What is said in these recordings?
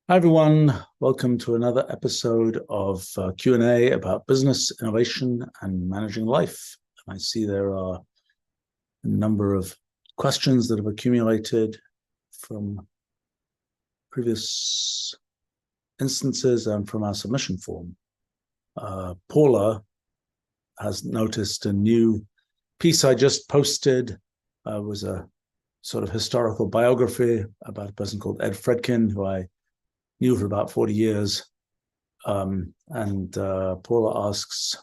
Hi, everyone. Welcome to another episode of Q&A about business, innovation, and managing life. I see there are a number of questions that have accumulated from previous instances and from our submission form. Paula has noticed a new piece I just posted. Was a sort of historical biography about a person called Ed Fredkin, who I knew for about 40 years. Paula asks,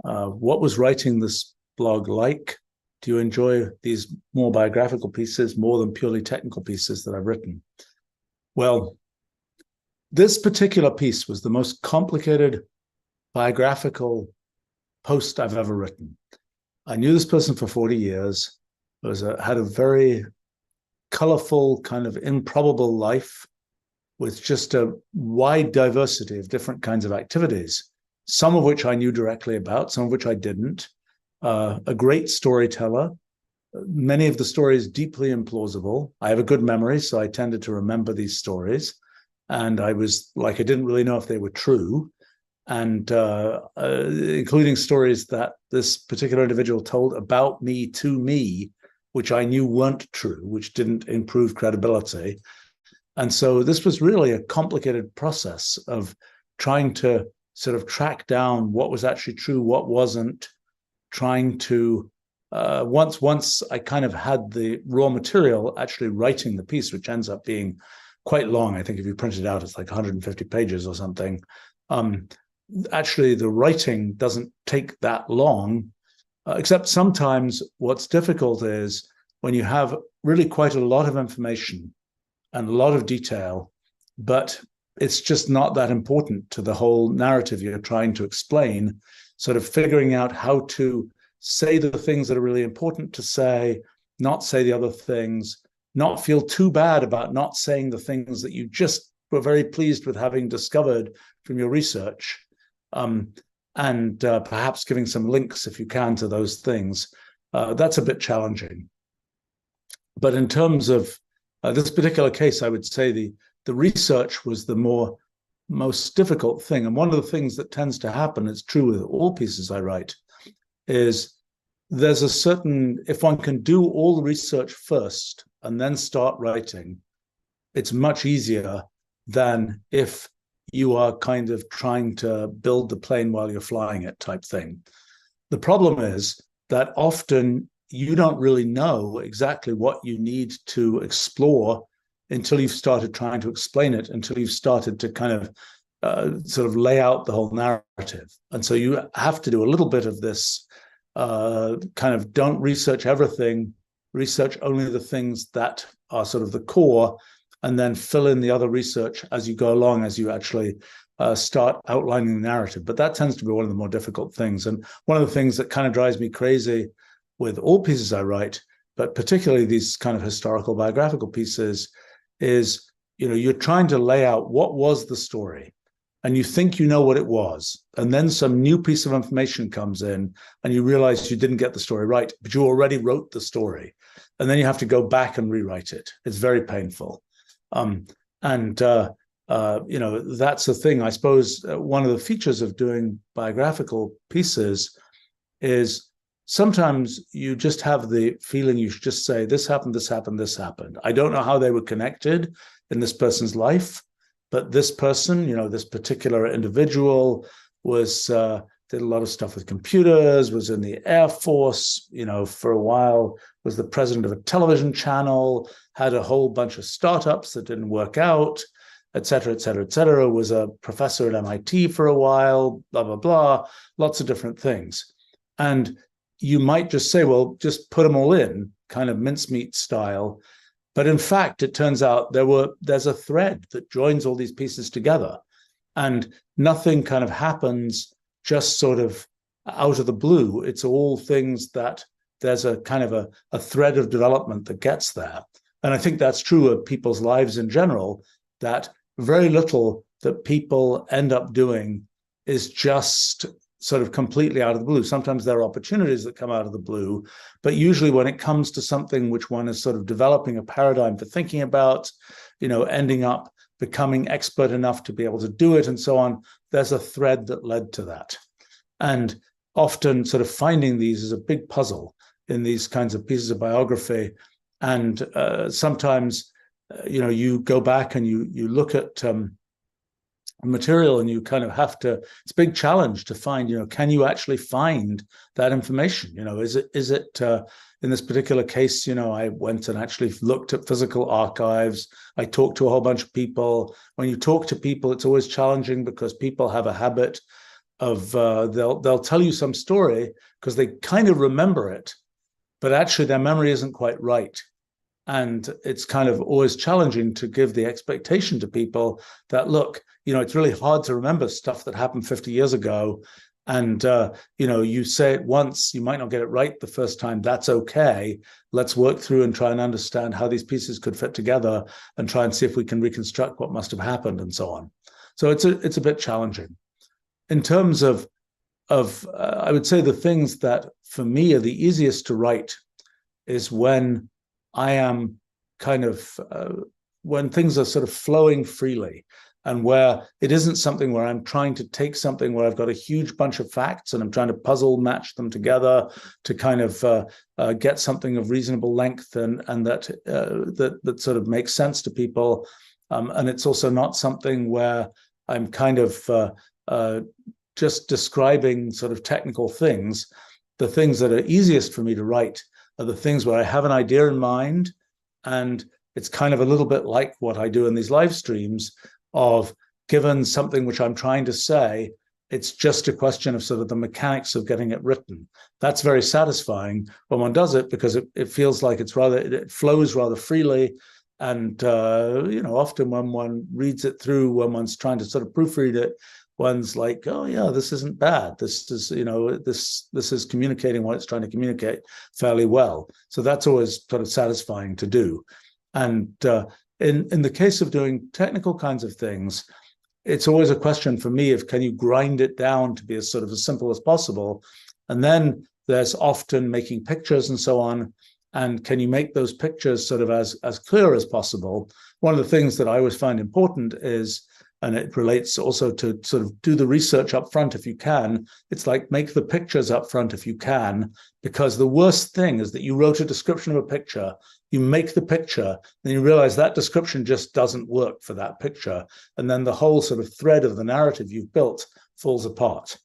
what was writing this blog like? Do you enjoy these more biographical pieces more than purely technical pieces that I've written? Well, this particular piece was the most complicated biographical post I've ever written. I knew this person for 40 years, had a very colorful, kind of improbable life, with just a wide diversity of different kinds of activities, some of which I knew directly about, some of which I didn't. A great storyteller, many of the stories deeply implausible. I have a good memory, so I tended to remember these stories. And I was like, I didn't really know if they were true. And including stories that this particular individual told about me to me, which I knew weren't true, which didn't improve credibility. And so this was really a complicated process of trying to sort of track down what was actually true, what wasn't, trying to, once I kind of had the raw material, actually writing the piece, which ends up being quite long. I think if you print it out, it's like 150 pages or something. Actually, the writing doesn't take that long, except sometimes what's difficult is when you have really quite a lot of information and a lot of detail, but it's just not that important to the whole narrative you're trying to explain, sort of figuring out how to say the things that are really important to say, not say the other things, not feel too bad about not saying the things that you just were very pleased with having discovered from your research, and perhaps giving some links, if you can, to those things. That's a bit challenging. But in terms of this particular case, I would say the research was the most difficult thing. And one of the things that tends to happen, it's true with all pieces I write, is there's a certain, if one can do all the research first and then start writing, it's much easier than if you are kind of trying to build the plane while you're flying it type thing. The problem is that often you don't really know exactly what you need to explore until you've started trying to explain it, until you've started to kind of sort of lay out the whole narrative. And so you have to do a little bit of this kind of don't research everything, research only the things that are sort of the core, and then fill in the other research as you go along, as you actually start outlining the narrative. But that tends to be one of the more difficult things. And one of the things that kind of drives me crazy with all pieces I write, but particularly these kind of historical biographical pieces, is, you're trying to lay out what was the story, and you think you know what it was, and then some new piece of information comes in, and you realize you didn't get the story right, but you already wrote the story, and then you have to go back and rewrite it. It's very painful. That's the thing. I suppose one of the features of doing biographical pieces is sometimes you just have the feeling you should just say, this happened, this happened, this happened. I don't know how they were connected in this person's life, but this person, this particular individual did a lot of stuff with computers, was in the Air Force, for a while, was the president of a television channel, had a whole bunch of startups that didn't work out, et cetera, et cetera, et cetera, was a professor at MIT for a while, blah, blah, blah, lots of different things. And you might just say, well, just put them all in, kind of mincemeat style. But in fact, it turns out there's a thread that joins all these pieces together. And nothing kind of happens just sort of out of the blue. It's all things that there's a kind of a thread of development that gets there. And I think that's true of people's lives in general, that very little that people end up doing is just sort of completely out of the blue. Sometimes there are opportunities that come out of the blue, but usually when it comes to something which one is sort of developing a paradigm for thinking about, ending up becoming expert enough to be able to do it and so on, there's a thread that led to that. And often sort of finding these is a big puzzle in these kinds of pieces of biography. And sometimes, you go back and you look at material and you kind of have to, it's a big challenge to find, can you actually find that information? Is it in this particular case, I went and actually looked at physical archives. I talked to a whole bunch of people. When you talk to people, it's always challenging because people have a habit of, they'll tell you some story because they kind of remember it, but actually their memory isn't quite right. And it's kind of always challenging to give the expectation to people that, look, it's really hard to remember stuff that happened 50 years ago. And, you say it once, you might not get it right the first time. That's okay. Let's work through and try and understand how these pieces could fit together and try and see if we can reconstruct what must have happened and so on. So it's a bit challenging. In terms of I would say the things that for me are the easiest to write is when I am kind of, when things are sort of flowing freely and where it isn't something where I'm trying to take something where I've got a huge bunch of facts and I'm trying to puzzle match them together to kind of get something of reasonable length and that sort of makes sense to people. And it's also not something where I'm kind of just describing sort of technical things. The things that are easiest for me to write are the things where I have an idea in mind, and it's kind of a little bit like what I do in these live streams of, given something which I'm trying to say, it's just a question of sort of the mechanics of getting it written. That's very satisfying when one does it because it feels like it flows rather freely. And, often when one reads it through, when one's trying to sort of proofread it, one's like, oh yeah, this isn't bad. This is, this is communicating what it's trying to communicate fairly well. So that's always sort of satisfying to do. And in the case of doing technical kinds of things, it's always a question for me of, can you grind it down to be as sort of as simple as possible? And then there's often making pictures and so on. And can you make those pictures sort of as clear as possible? One of the things that I always find important is, and it relates also to sort of do the research up front if you can. It's like, make the pictures up front if you can, because the worst thing is that you wrote a description of a picture, you make the picture, then you realize that description just doesn't work for that picture. And then the whole sort of thread of the narrative you've built falls apart.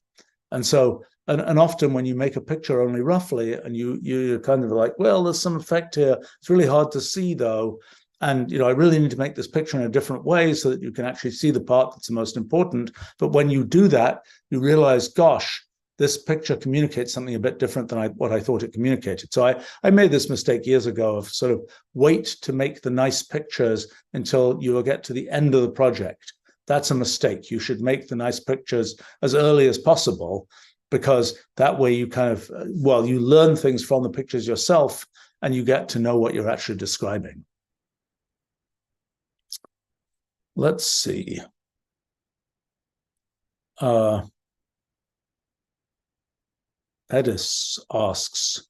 And so, and often when you make a picture only roughly, and you're kind of like, well, there's some effect here. It's really hard to see though. And, I really need to make this picture in a different way so that you can actually see the part that's the most important. But when you do that, you realize, gosh, this picture communicates something a bit different than what I thought it communicated. So I made this mistake years ago of sort of wait to make the nice pictures until you will get to the end of the project. That's a mistake. You should make the nice pictures as early as possible, because that way you kind of, you learn things from the pictures yourself and you get to know what you're actually describing. Let's see. Edis asks,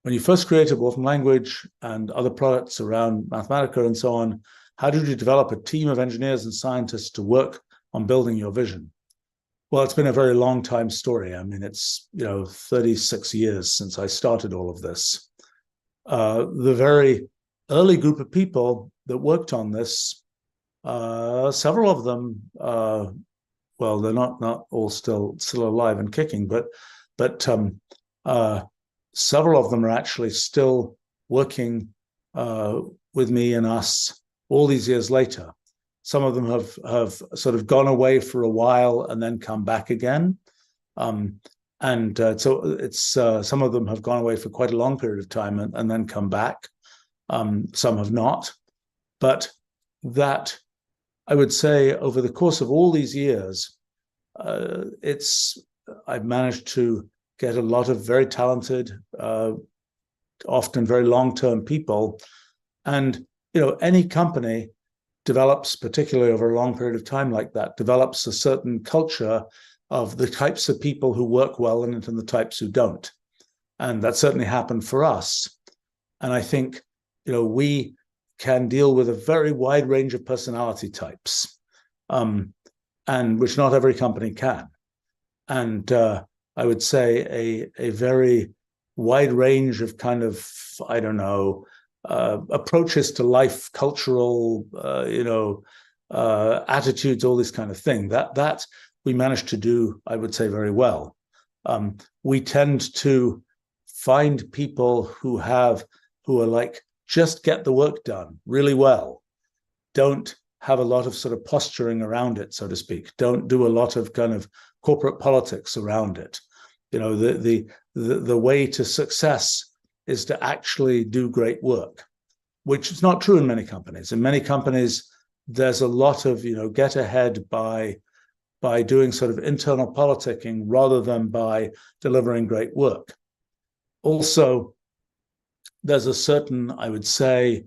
when you first created Wolfram Language and other products around Mathematica and so on, how did you develop a team of engineers and scientists to work on building your vision? Well, it's been a very long time story. I mean, it's 36 years since I started all of this. The very early group of people that worked on this, several of them, they're not all still alive and kicking, but several of them are actually still working with me and us all these years later. Some of them have sort of gone away for a while and then come back again. So it's some of them have gone away for quite a long period of time and then come back. Some have not. But that, I would say, over the course of all these years, I've managed to get a lot of very talented, often very long-term people. And, any company develops, particularly over a long period of time like that, develops a certain culture of the types of people who work well in it and the types who don't. And that certainly happened for us. And I think, we can deal with a very wide range of personality types, and which not every company can. And I would say a very wide range of kind of, I don't know, approaches to life, cultural, attitudes, all this kind of thing. That we managed to do, I would say, very well. We tend to find people who are like, just get the work done really well. Don't have a lot of sort of posturing around it, so to speak. Don't do a lot of kind of corporate politics around it. The way to success is to actually do great work, which is not true in many companies. In many companies, there's a lot of, get ahead by doing sort of internal politicking rather than by delivering great work. Also, there's a certain, I would say,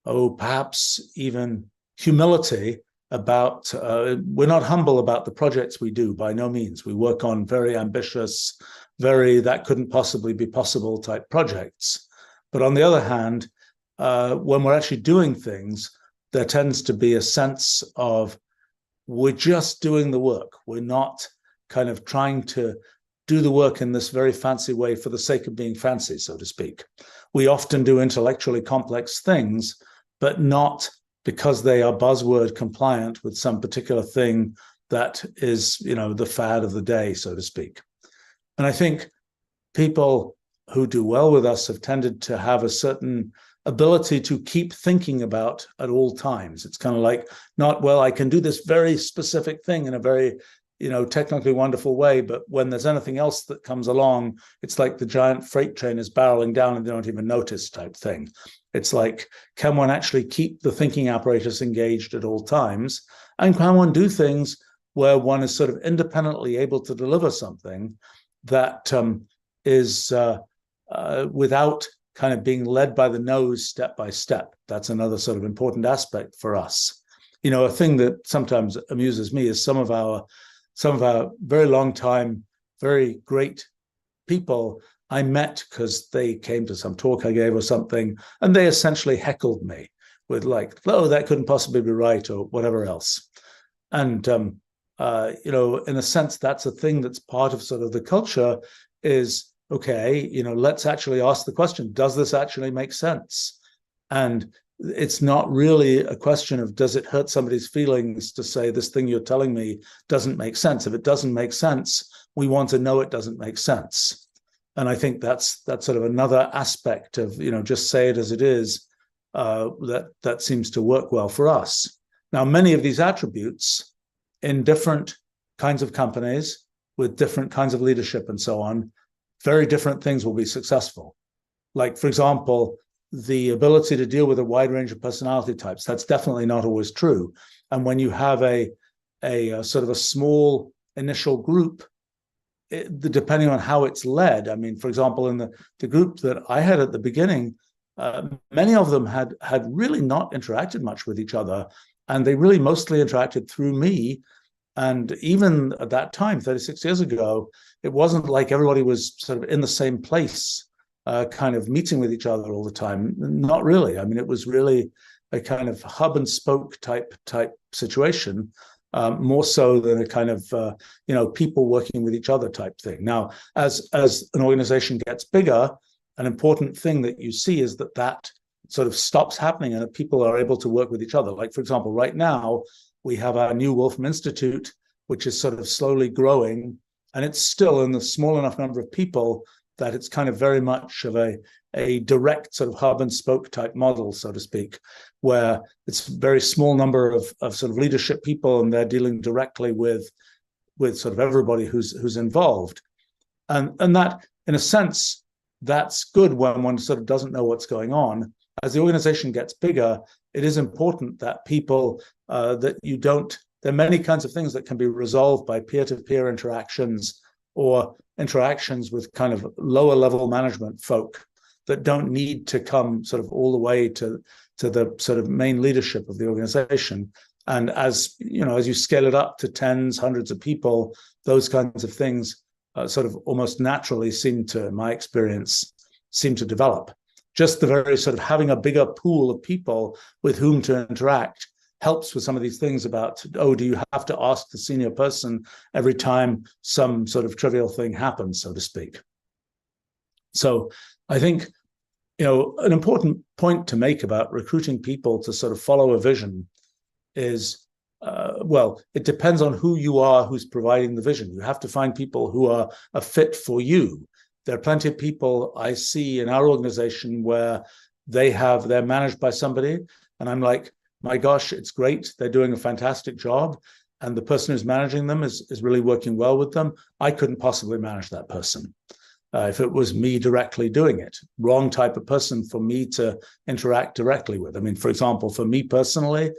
perhaps even humility about, we're not humble about the projects we do, by no means. We work on very ambitious, that couldn't possibly be possible type projects. But on the other hand, when we're actually doing things, there tends to be a sense of, we're just doing the work. We're not kind of trying to do the work in this very fancy way for the sake of being fancy, so to speak. We often do intellectually complex things, but not because they are buzzword compliant with some particular thing that is, the fad of the day, so to speak. And I think people who do well with us have tended to have a certain ability to keep thinking about at all times. It's kind of like, not, well, I can do this very specific thing in a very, technically wonderful way, but when there's anything else that comes along, it's like the giant freight train is barreling down and they don't even notice type thing. It's like, can one actually keep the thinking apparatus engaged at all times? And can one do things where one is sort of independently able to deliver something that is without kind of being led by the nose step by step? That's another sort of important aspect for us. A thing that sometimes amuses me is some of our very long time, very great people I met because they came to some talk I gave or something, and they essentially heckled me with like, oh, that couldn't possibly be right, or whatever else. And, in a sense, that's a thing that's part of sort of the culture is, okay, let's actually ask the question, does this actually make sense? And it's not really a question of, does it hurt somebody's feelings to say this thing you're telling me doesn't make sense? If it doesn't make sense, we want to know it doesn't make sense. And I think that's sort of another aspect of, just say it as it is, that seems to work well for us. Now, many of these attributes in different kinds of companies with different kinds of leadership and so on, very different things will be successful. Like, for example, the ability to deal with a wide range of personality types, that's definitely not always true. And when you have a sort of a small initial group, depending on how it's led, I mean, for example, in the group that I had at the beginning, many of them had really not interacted much with each other, and they really mostly interacted through me. And even at that time, 36 years ago, it wasn't like everybody was sort of in the same place, kind of meeting with each other all the time. Not really. I mean, it was really a kind of hub and spoke type situation, more so than a kind of, people working with each other type thing. Now, as an organization gets bigger, an important thing that you see is that sort of stops happening and that people are able to work with each other. Like, for example, right now, we have our new Wolfram Institute, which is sort of slowly growing, and it's still in the small enough number of people that it's kind of very much of a direct sort of hub and spoke type model, so to speak, where it's a very small number of sort of leadership people, and they're dealing directly with sort of everybody who's involved. And that, in a sense, that's good when one sort of doesn't know what's going on. As the organization gets bigger, it is important that people, that you don't, there are many kinds of things that can be resolved by peer-to-peer interactions or interactions with kind of lower level management folk that don't need to come sort of all the way to the sort of main leadership of the organization. And as you scale it up to tens, hundreds of people, those kinds of things sort of almost naturally seem to, in my experience, seem to develop. just the very sort of having a bigger pool of people with whom to interact helps with some of these things about, oh, do you have to ask the senior person every time some sort of trivial thing happens, so to speak. So I think, an important point to make about recruiting people to sort of follow a vision is, it depends on who you are, who's providing the vision. You have to find people who are a fit for you. There are plenty of people I see in our organization where they're managed by somebody, and I'm like, my gosh, it's great. They're doing a fantastic job. And the person who's managing them is really working well with them. I couldn't possibly manage that person if it was me directly doing it. Wrong type of person for me to interact directly with. I mean, for example, for me personally,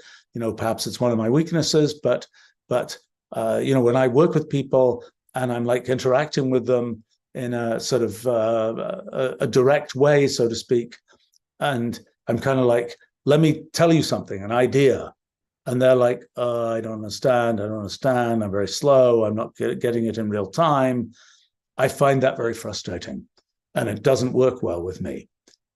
perhaps it's one of my weaknesses, but when I work with people and I'm like interacting with them in a sort of a direct way, so to speak, and I'm kind of like, let me tell you something, an idea. And they're like, I don't understand. I'm very slow. I'm not getting it in real time. I find that very frustrating, and it doesn't work well with me.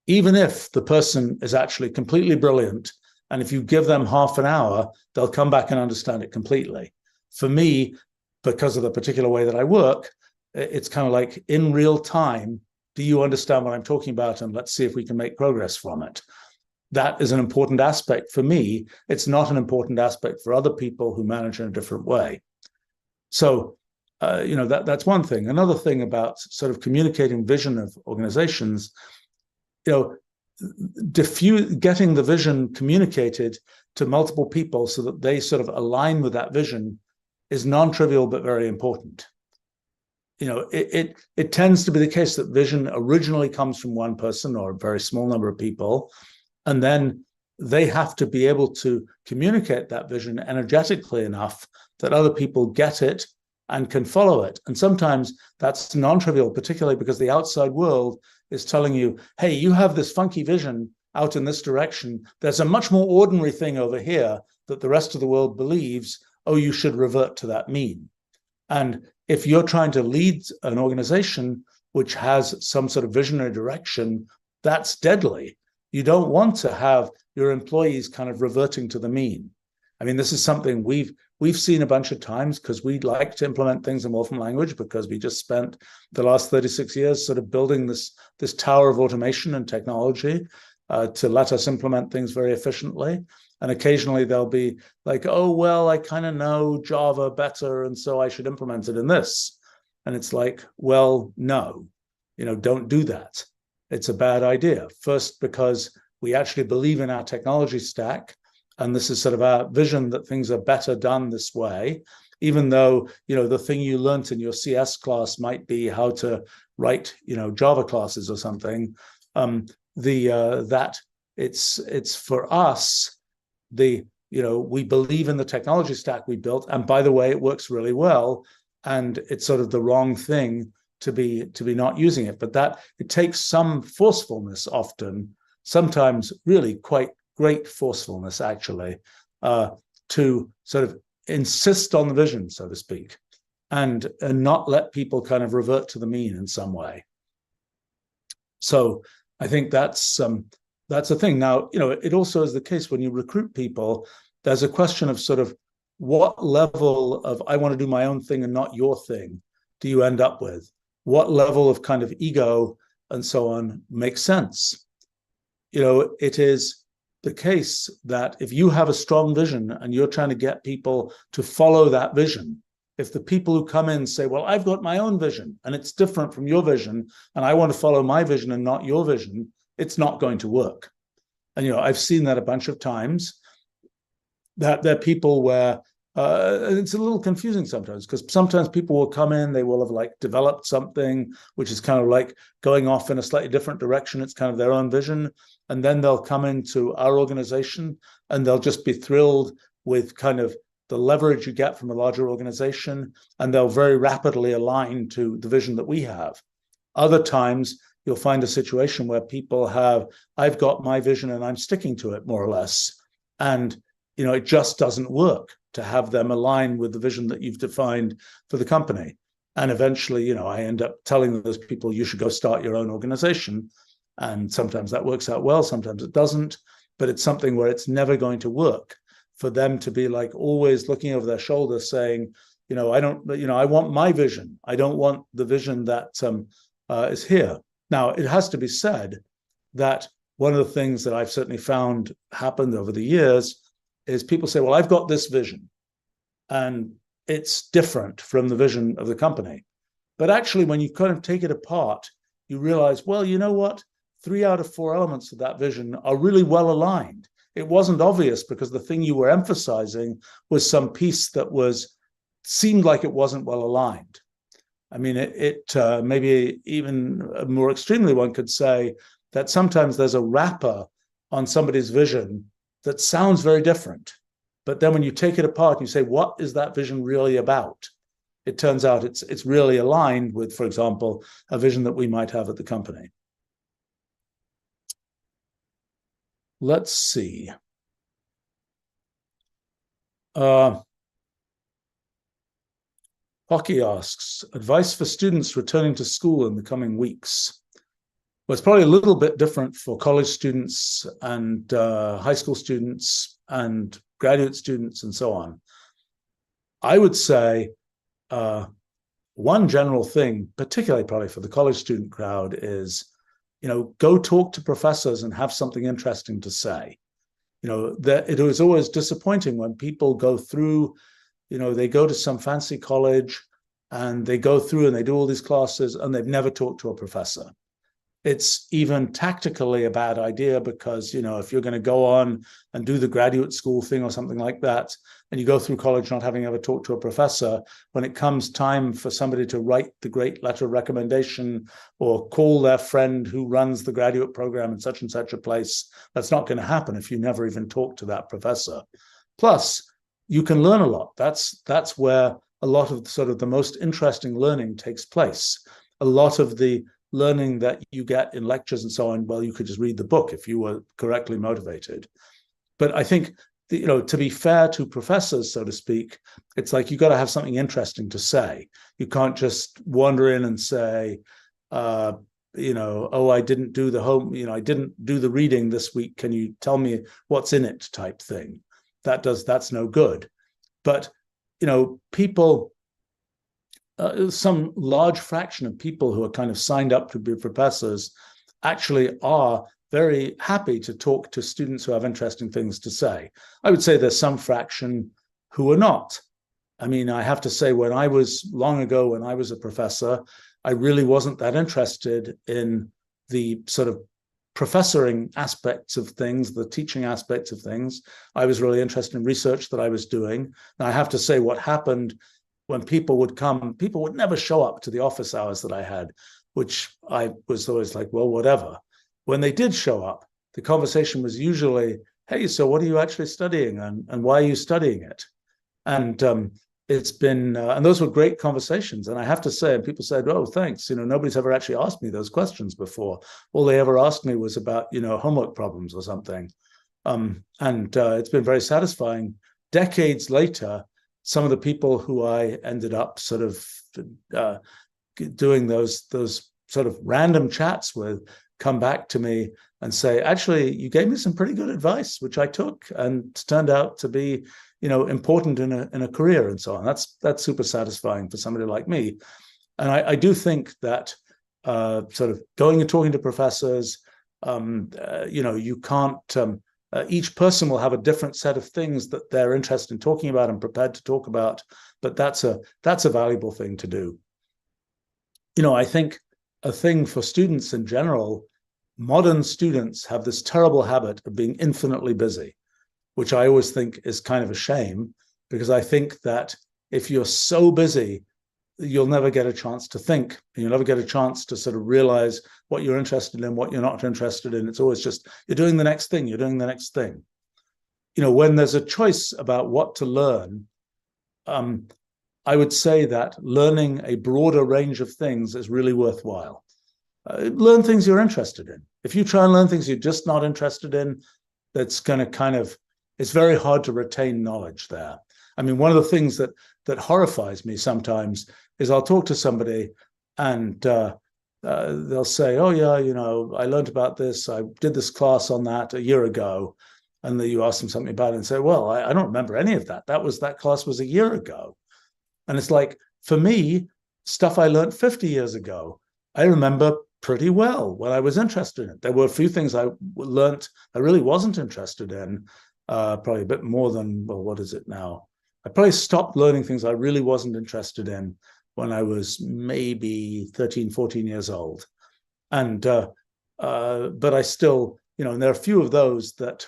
Even if the person is actually completely brilliant, and if you give them half an hour, they'll come back and understand it completely. For me, because of the particular way that I work, it's kind of like in real time, do you understand what I'm talking about? And let's see if we can make progress from it. That is an important aspect for me. It's not an important aspect for other people who manage in a different way. So, that's one thing. Another thing about sort of communicating vision of organizations, getting the vision communicated to multiple people so that they sort of align with that vision is non-trivial but very important. It tends to be the case that vision originally comes from one person or a very small number of people, and then they have to be able to communicate that vision energetically enough that other people get it and can follow it. And sometimes that's non-trivial, particularly because the outside world is telling you, hey, you have this funky vision out in this direction. There's a much more ordinary thing over here that the rest of the world believes, oh, you should revert to that mean. And if you're trying to lead an organization which has some sort of visionary direction, that's deadly. You don't want to have your employees kind of reverting to the mean. I mean, this is something we've seen a bunch of times because we like to implement things in Wolfram Language because we just spent the last 36 years sort of building this tower of automation and technology to let us implement things very efficiently. And occasionally they'll be like, oh, well, I kind of know Java better, and so I should implement it in this. And it's like, well, no, don't do that. It's a bad idea. First, because we actually believe in our technology stack, and this is sort of our vision that things are better done this way, even though, the thing you learned in your CS class might be how to write, Java classes or something. That it's for us, we believe in the technology stack we built. And by the way, it works really well. And it's sort of the wrong thing to be not using it, but that it takes some forcefulness often, sometimes really quite great forcefulness actually, to sort of insist on the vision, so to speak, and not let people kind of revert to the mean in some way. So I think that's a thing. Now, it also is the case when you recruit people, there's a question of sort of what level of I want to do my own thing and not your thing do you end up with? What level of kind of ego and so on makes sense? It is the case that if you have a strong vision and you're trying to get people to follow that vision, if the people who come in say, well, I've got my own vision and it's different from your vision, and I want to follow my vision and not your vision, it's not going to work. And, I've seen that a bunch of times, that there are people where it's a little confusing sometimes, because sometimes people will come in, they will have like developed something which is kind of like going off in a slightly different direction. It's kind of their own vision. And then they'll come into our organization and they'll just be thrilled with kind of the leverage you get from a larger organization, and they'll very rapidly align to the vision that we have. Other times you'll find a situation where people have, I've got my vision and I'm sticking to it more or less. And, it just doesn't work to have them align with the vision that you've defined for the company. And eventually, I end up telling those people, you should go start your own organization. And sometimes that works out well, sometimes it doesn't, but it's something where it's never going to work for them to be like always looking over their shoulder saying, I don't, I want my vision. I don't want the vision that is here. Now, it has to be said that one of the things that I've certainly found happened over the years is people say, well, I've got this vision and it's different from the vision of the company. But actually, when you kind of take it apart, you realize, well, you know what? 3 out of 4 elements of that vision are really well aligned. It wasn't obvious because the thing you were emphasizing was some piece that seemed like it wasn't well aligned. I mean, it maybe even more extremely, one could say that sometimes there's a wrapper on somebody's vision that sounds very different. But then when you take it apart, you say, what is that vision really about? It turns out it's really aligned with, for example, a vision that we might have at the company. Let's see. Hockey asks, advice for students returning to school in the coming weeks. Well, it's probably a little bit different for college students and high school students and graduate students and so on. I would say one general thing, particularly probably for the college student crowd, is, go talk to professors and have something interesting to say. It was always disappointing when people go through, they go to some fancy college and they go through and they do all these classes and they've never talked to a professor. It's even tactically a bad idea because, if you're going to go on and do the graduate school thing or something like that, and you go through college not having ever talked to a professor, when it comes time for somebody to write the great letter of recommendation or call their friend who runs the graduate program in such and such a place, that's not going to happen if you never even talk to that professor. Plus, you can learn a lot. That's where a lot of sort of the most interesting learning takes place. A lot of the learning that you get in lectures and so on, well, you could just read the book if you were correctly motivated. But I think, to be fair to professors, so to speak, it's like you got to have something interesting to say. You can't just wander in and say, oh, I didn't do the I didn't do the reading this week. Can you tell me what's in it type thing? That's no good. But, people, some large fraction of people who are kind of signed up to be professors actually are very happy to talk to students who have interesting things to say. I would say there's some fraction who are not. I mean, I have to say, long ago, when I was a professor, I really wasn't that interested in the sort of professoring aspects of things, the teaching aspects of things. I was really interested in research that I was doing. And I have to say, what happened when people would come, people would never show up to the office hours that I had, which I was always like, well, whatever. When they did show up, the conversation was usually, hey, so what are you actually studying and why are you studying it? And it's been, and those were great conversations. And I have to say, and people said, oh, thanks. Nobody's ever actually asked me those questions before. All they ever asked me was about, homework problems or something. And it's been very satisfying. Decades later, some of the people who I ended up sort of doing those sort of random chats with come back to me and say, actually, you gave me some pretty good advice, which I took and turned out to be, important in a career and so on. That's super satisfying for somebody like me. And I do think that sort of going and talking to professors, you can't, each person will have a different set of things that they're interested in talking about and prepared to talk about, but that's a valuable thing to do. I think a thing for students in general, modern students have this terrible habit of being infinitely busy, which I always think is kind of a shame, because I think that if you're so busy, you'll never get a chance to think. You'll never get a chance to sort of realize what you're interested in, what you're not interested in. It's always just, you're doing the next thing, you're doing the next thing. When there's a choice about what to learn, I would say that learning a broader range of things is really worthwhile. Learn things you're interested in. If you try and learn things you're just not interested in, that's going to it's very hard to retain knowledge there. I mean, one of the things that horrifies me sometimes is I'll talk to somebody and they'll say, oh yeah, I learned about this, I did this class on that a year ago. And then you ask them something about it and say, well, I don't remember any of that. That class was a year ago. And it's like, for me, stuff I learned 50 years ago, I remember pretty well when I was interested in it. There were a few things I learned I really wasn't interested in, probably a bit more than, well, what is it now? I probably stopped learning things I really wasn't interested in when I was maybe 13, 14 years old. And, but I still, and there are a few of those that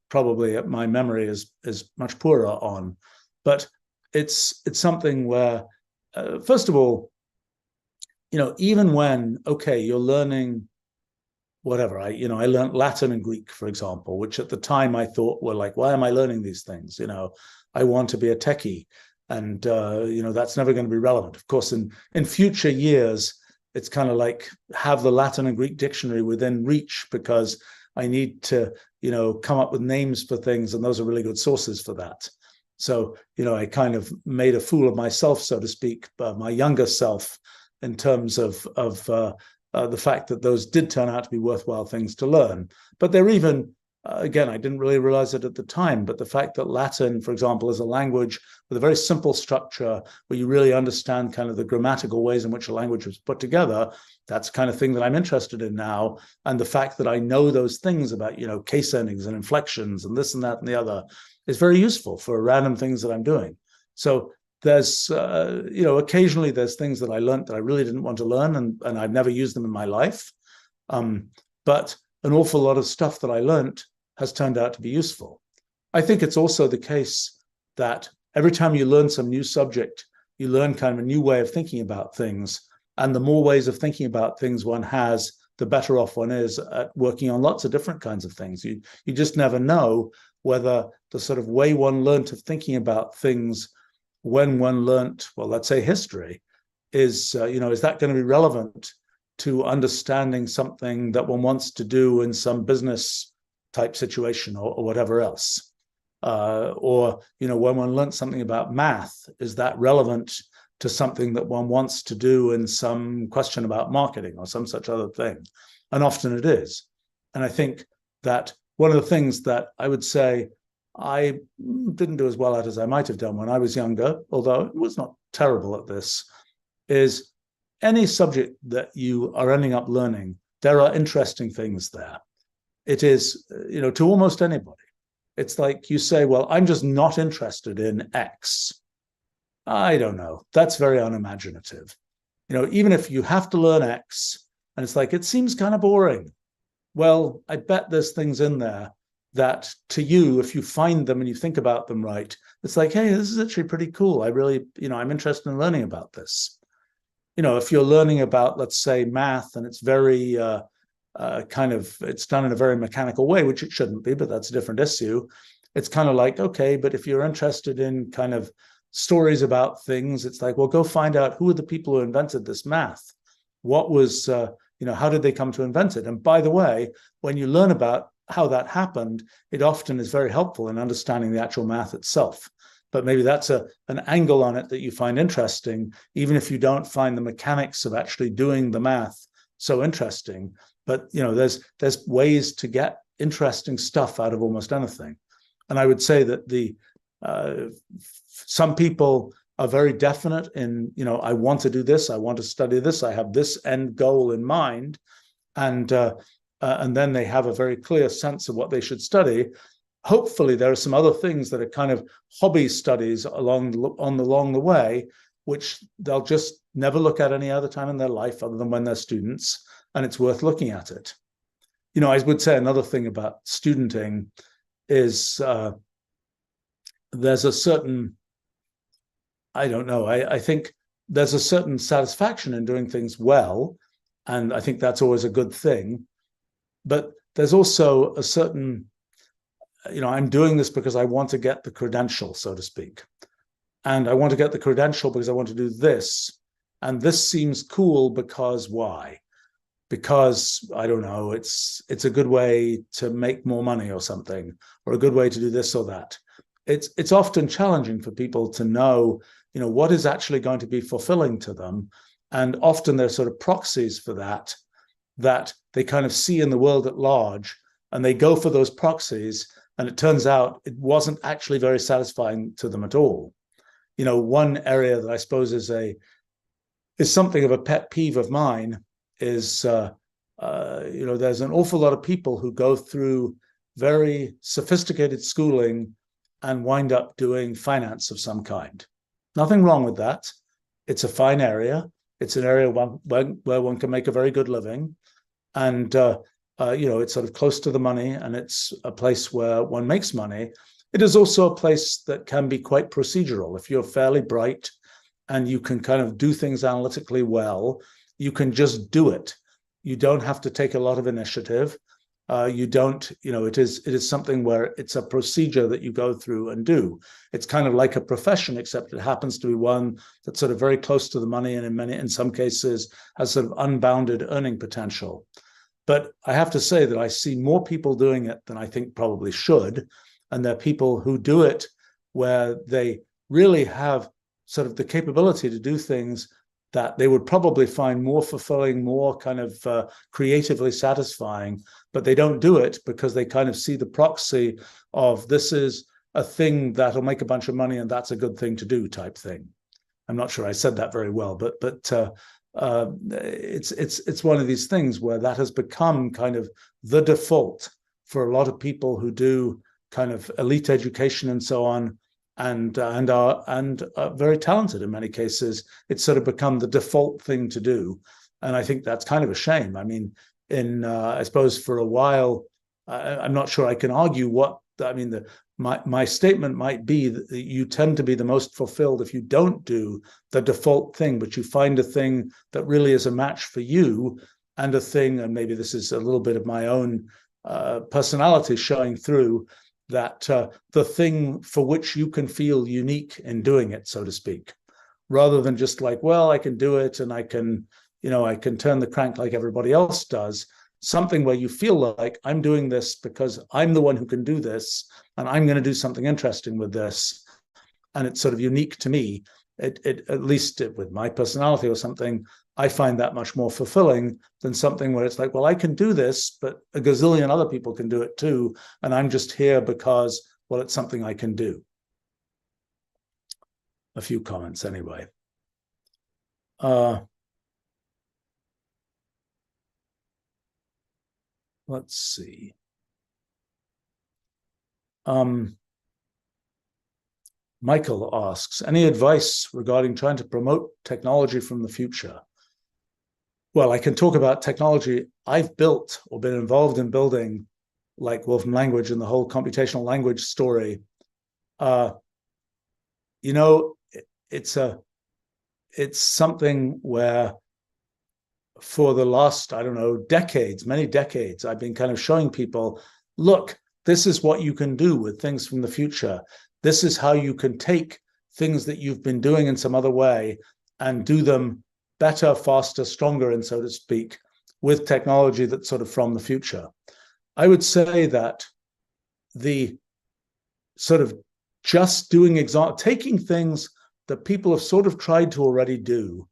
probably my memory is much poorer on. But it's something where, first of all, even when, okay, you're learning whatever, I learned Latin and Greek, for example, which at the time I thought were like, why am I learning these things? I want to be a techie, and that's never going to be relevant. Of course, in future years, it's kind of like have the Latin and Greek dictionary within reach, because I need to, come up with names for things, and those are really good sources for that. So, I kind of made a fool of myself, so to speak, my younger self, in terms of the fact that those did turn out to be worthwhile things to learn. But they're even, again, I didn't really realize it at the time, but the fact that Latin, for example, is a language with a very simple structure where you really understand kind of the grammatical ways in which a language was put together, that's the kind of thing that I'm interested in now. And the fact that I know those things about, case endings and inflections and this and that and the other is very useful for random things that I'm doing. So there's, occasionally there's things that I learned that I really didn't want to learn, and I've never used them in my life. But an awful lot of stuff that I learned has turned out to be useful. I think it's also the case that every time you learn some new subject, you learn kind of a new way of thinking about things. And the more ways of thinking about things one has, the better off one is at working on lots of different kinds of things. You just never know whether the sort of way one learned of thinking about things when one learnt, well, let's say history, is that going to be relevant to understanding something that one wants to do in some business type situation or whatever else? Or when one learnt something about math, is that relevant to something that one wants to do in some question about marketing or some such other thing? And often it is. And I think that one of the things that I would say I didn't do as well at as I might have done when I was younger, although it was not terrible at this, is any subject that you are ending up learning, there are interesting things there. It is, to almost anybody. It's like you say, well, I'm just not interested in X. I don't know. That's very unimaginative. Even if you have to learn X, and it's like, it seems kind of boring. Well, I bet there's things in there that to you, if you find them and you think about them right, it's like, hey, this is actually pretty cool. I really, I'm interested in learning about this. If you're learning about, let's say, math, and it's very it's done in a very mechanical way, which it shouldn't be, but that's a different issue. It's kind of like, okay, but if you're interested in kind of stories about things, it's like, well, go find out who are the people who invented this math. What was, how did they come to invent it? And by the way, when you learn about how that happened, it often is very helpful in understanding the actual math itself. But maybe that's an angle on it that you find interesting, even if you don't find the mechanics of actually doing the math so interesting. But there's ways to get interesting stuff out of almost anything. And I would say that some people are very definite in, I want to do this, I want to study this, I have this end goal in mind, and then they have a very clear sense of what they should study. Hopefully, there are some other things that are kind of hobby studies along the way, which they'll just never look at any other time in their life other than when they're students, and it's worth looking at it. I would say another thing about studenting is there's a certain, I don't know, I think there's a certain satisfaction in doing things well, and I think that's always a good thing. But there's also a certain, I'm doing this because I want to get the credential, so to speak. And I want to get the credential because I want to do this. And this seems cool because why? Because, I don't know, it's a good way to make more money or something, or a good way to do this or that. It's often challenging for people to know, what is actually going to be fulfilling to them. And often they're sort of proxies for that they kind of see in the world at large, and they go for those proxies, and it turns out it wasn't actually very satisfying to them at all. One area that I suppose is something of a pet peeve of mine is, there's an awful lot of people who go through very sophisticated schooling and wind up doing finance of some kind. Nothing wrong with that. It's a fine area. It's an area where one can make a very good living. And, it's sort of close to the money, and it's a place where one makes money. It is also a place that can be quite procedural. If you're fairly bright and you can kind of do things analytically well, you can just do it. You don't have to take a lot of initiative. You don't, it is something where it's a procedure that you go through and do. It's kind of like a profession, except it happens to be one that's sort of very close to the money, and in some cases has sort of unbounded earning potential. But I have to say that I see more people doing it than I think probably should. And there are people who do it where they really have sort of the capability to do things that they would probably find more fulfilling, more kind of creatively satisfying, but they don't do it because they kind of see the proxy of this is a thing that'll make a bunch of money and that's a good thing to do type thing. I'm not sure I said that very well, but it's one of these things where that has become kind of the default for a lot of people who do kind of elite education and so on, and are very talented in many cases. It's sort of become the default thing to do, and I think that's kind of a shame. I mean, I suppose for a while, I'm not sure I can argue what I mean. My statement might be that you tend to be the most fulfilled if you don't do the default thing, but you find a thing that really is a match for you, and a thing, and maybe this is a little bit of my own personality showing through, that the thing for which you can feel unique in doing it, so to speak, rather than just like, well, I can do it and I can turn the crank like everybody else does. Something where you feel like I'm doing this because I'm the one who can do this, and I'm going to do something interesting with this, and it's sort of unique to me. It at least with my personality or something, I find that much more fulfilling than something where it's like, well, I can do this, but a gazillion other people can do it too, and I'm just here because, well, it's something I can do. A few comments anyway. Let's see. Michael asks, any advice regarding trying to promote technology from the future? Well, I can talk about technology I've built or been involved in building, like Wolfram Language and the whole computational language story. It's something where for the last, I don't know, many decades, I've been kind of showing people, look, this is what you can do with things from the future. This is how you can take things that you've been doing in some other way and do them better, faster, stronger, and so to speak, with technology that's sort of from the future. I would say that the sort of just doing taking things that people have sort of tried to already do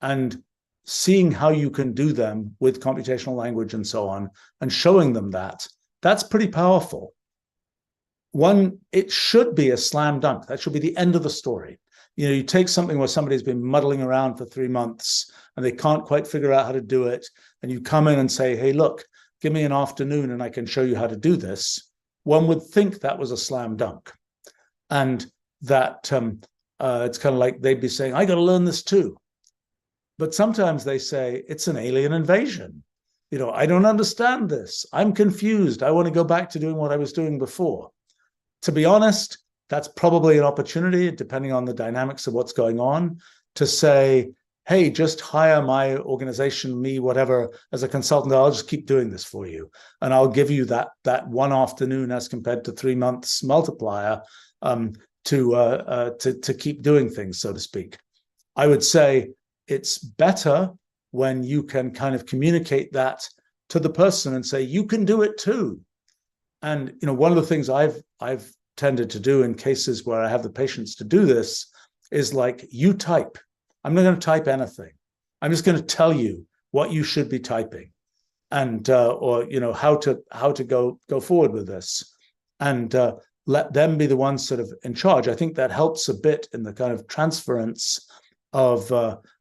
and seeing how you can do them with computational language and so on, and showing them that's pretty powerful. It should be a slam dunk. That should be the end of the story. You take something where somebody's been muddling around for 3 months and they can't quite figure out how to do it, and you come in and say, hey, look, give me an afternoon and I can show you how to do this. One would think that was a slam dunk. And that it's kind of like they'd be saying, I got to learn this too. But sometimes they say, it's an alien invasion. I don't understand this. I'm confused. I want to go back to doing what I was doing before. To be honest, that's probably an opportunity, depending on the dynamics of what's going on, to say, hey, just hire my organization, me, whatever, as a consultant. I'll just keep doing this for you. And I'll give you that one afternoon as compared to 3 months multiplier to keep doing things, so to speak. I would say it's better when you can kind of communicate that to the person and say, you can do it too. And one of the things I've tended to do in cases where I have the patience to do this is like, you type. I'm not going to type anything. I'm just going to tell you what you should be typing, and or how to go forward with this, and let them be the ones sort of in charge. I think that helps a bit in the kind of transference of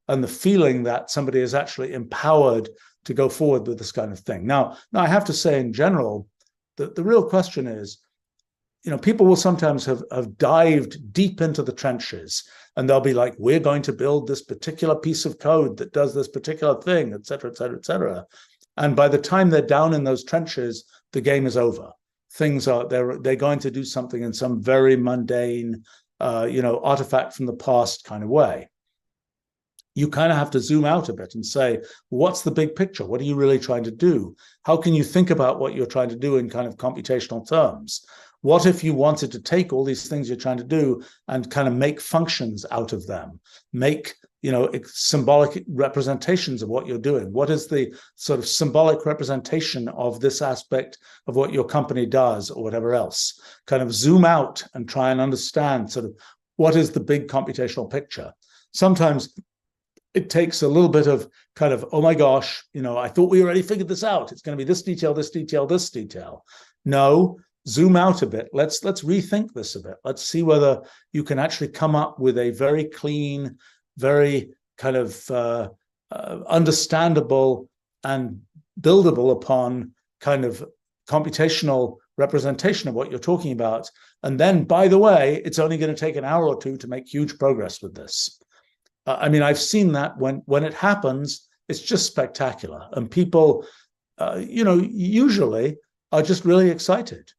and the feeling that somebody is actually empowered to go forward with this kind of thing. Now I have to say, in general, that the real question is, people will sometimes have dived deep into the trenches, and they'll be like, we're going to build this particular piece of code that does this particular thing, et cetera, et cetera, et cetera. And by the time they're down in those trenches, the game is over. They're going to do something in some very mundane, artifact from the past kind of way. You kind of have to zoom out a bit and say, what's the big picture? What are you really trying to do? How can you think about what you're trying to do in kind of computational terms? What if you wanted to take all these things you're trying to do and kind of make functions out of them, make symbolic representations of what you're doing? What is the sort of symbolic representation of this aspect of what your company does, or whatever else? Kind of zoom out and try and understand sort of what is the big computational picture. Sometimes it takes a little bit of kind of, oh my gosh, I thought we already figured this out. It's going to be this detail, this detail, this detail. No, zoom out a bit. Let's rethink this a bit. Let's see whether you can actually come up with a very clean, very kind of understandable and buildable upon kind of computational representation of what you're talking about. And then, by the way, it's only going to take an hour or two to make huge progress with this. I've seen that when it happens, it's just spectacular. And people, usually are just really excited.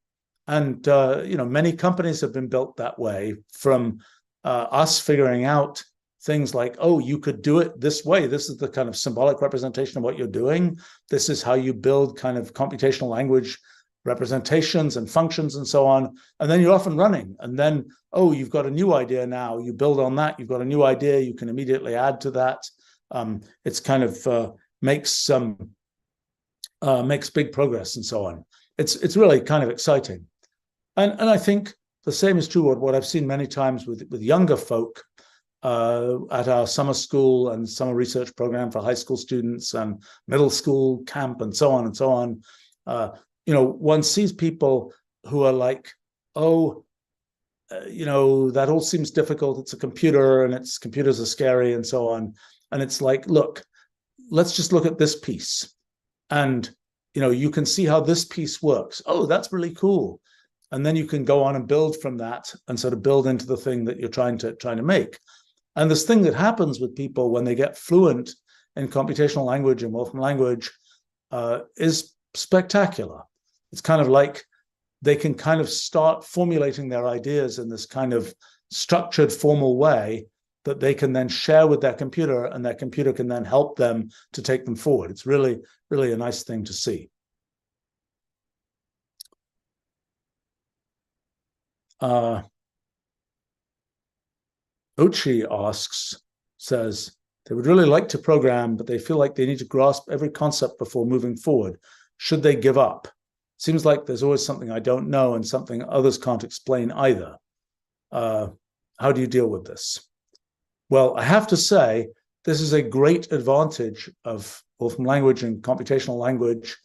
And, many companies have been built that way, from us figuring out things like, oh, you could do it this way. This is the kind of symbolic representation of what you're doing. This is how you build kind of computational language representations and functions and so on. And then you're off and running. And then, oh, you've got a new idea now. You build on that. You've got a new idea. You can immediately add to that. It's kind of makes big progress and so on. It's really kind of exciting. And I think the same is true what I've seen many times with younger folk at our summer school and summer research program for high school students and middle school camp and so on and so on. One sees people who are like, oh, that all seems difficult. It's a computer, and computers are scary and so on. And it's like, look, let's just look at this piece. And, you can see how this piece works. Oh, that's really cool. And then you can go on and build from that and sort of build into the thing that you're trying to make. And this thing that happens with people when they get fluent in computational language and Wolfram language is spectacular. It's kind of like they can kind of start formulating their ideas in this kind of structured, formal way that they can then share with their computer, and their computer can then help them to take them forward. It's really, really a nice thing to see. Uchi says, they would really like to program, but they feel like they need to grasp every concept before moving forward. Should they give up? Seems like there's always something I don't know and something others can't explain either. How do you deal with this? Well, I have to say, this is a great advantage of Wolfram language and computational language.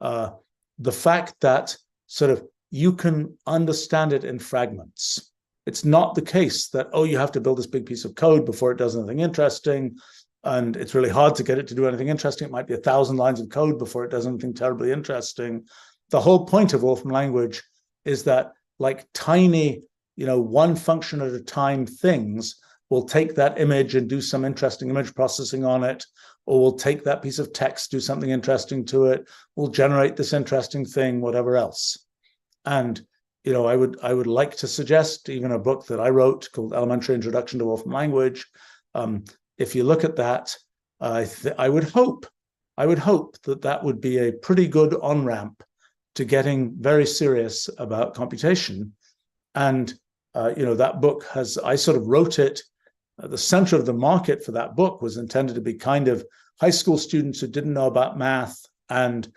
The fact that sort of you can understand it in fragments. It's not the case that, oh, you have to build this big piece of code before it does anything interesting, and it's really hard to get it to do anything interesting. It might be 1,000 lines of code before it does anything terribly interesting. The whole point of Wolfram language is that, like tiny, one function at a time things will take that image and do some interesting image processing on it, or we'll take that piece of text, do something interesting to it, we'll generate this interesting thing, whatever else. And I would like to suggest even a book that I wrote called Elementary Introduction to Wolfram Language. If you look at that, I would hope that would be a pretty good on-ramp to getting very serious about computation. And that book I sort of wrote it. The center of the market for that book was intended to be kind of high school students who didn't know about math and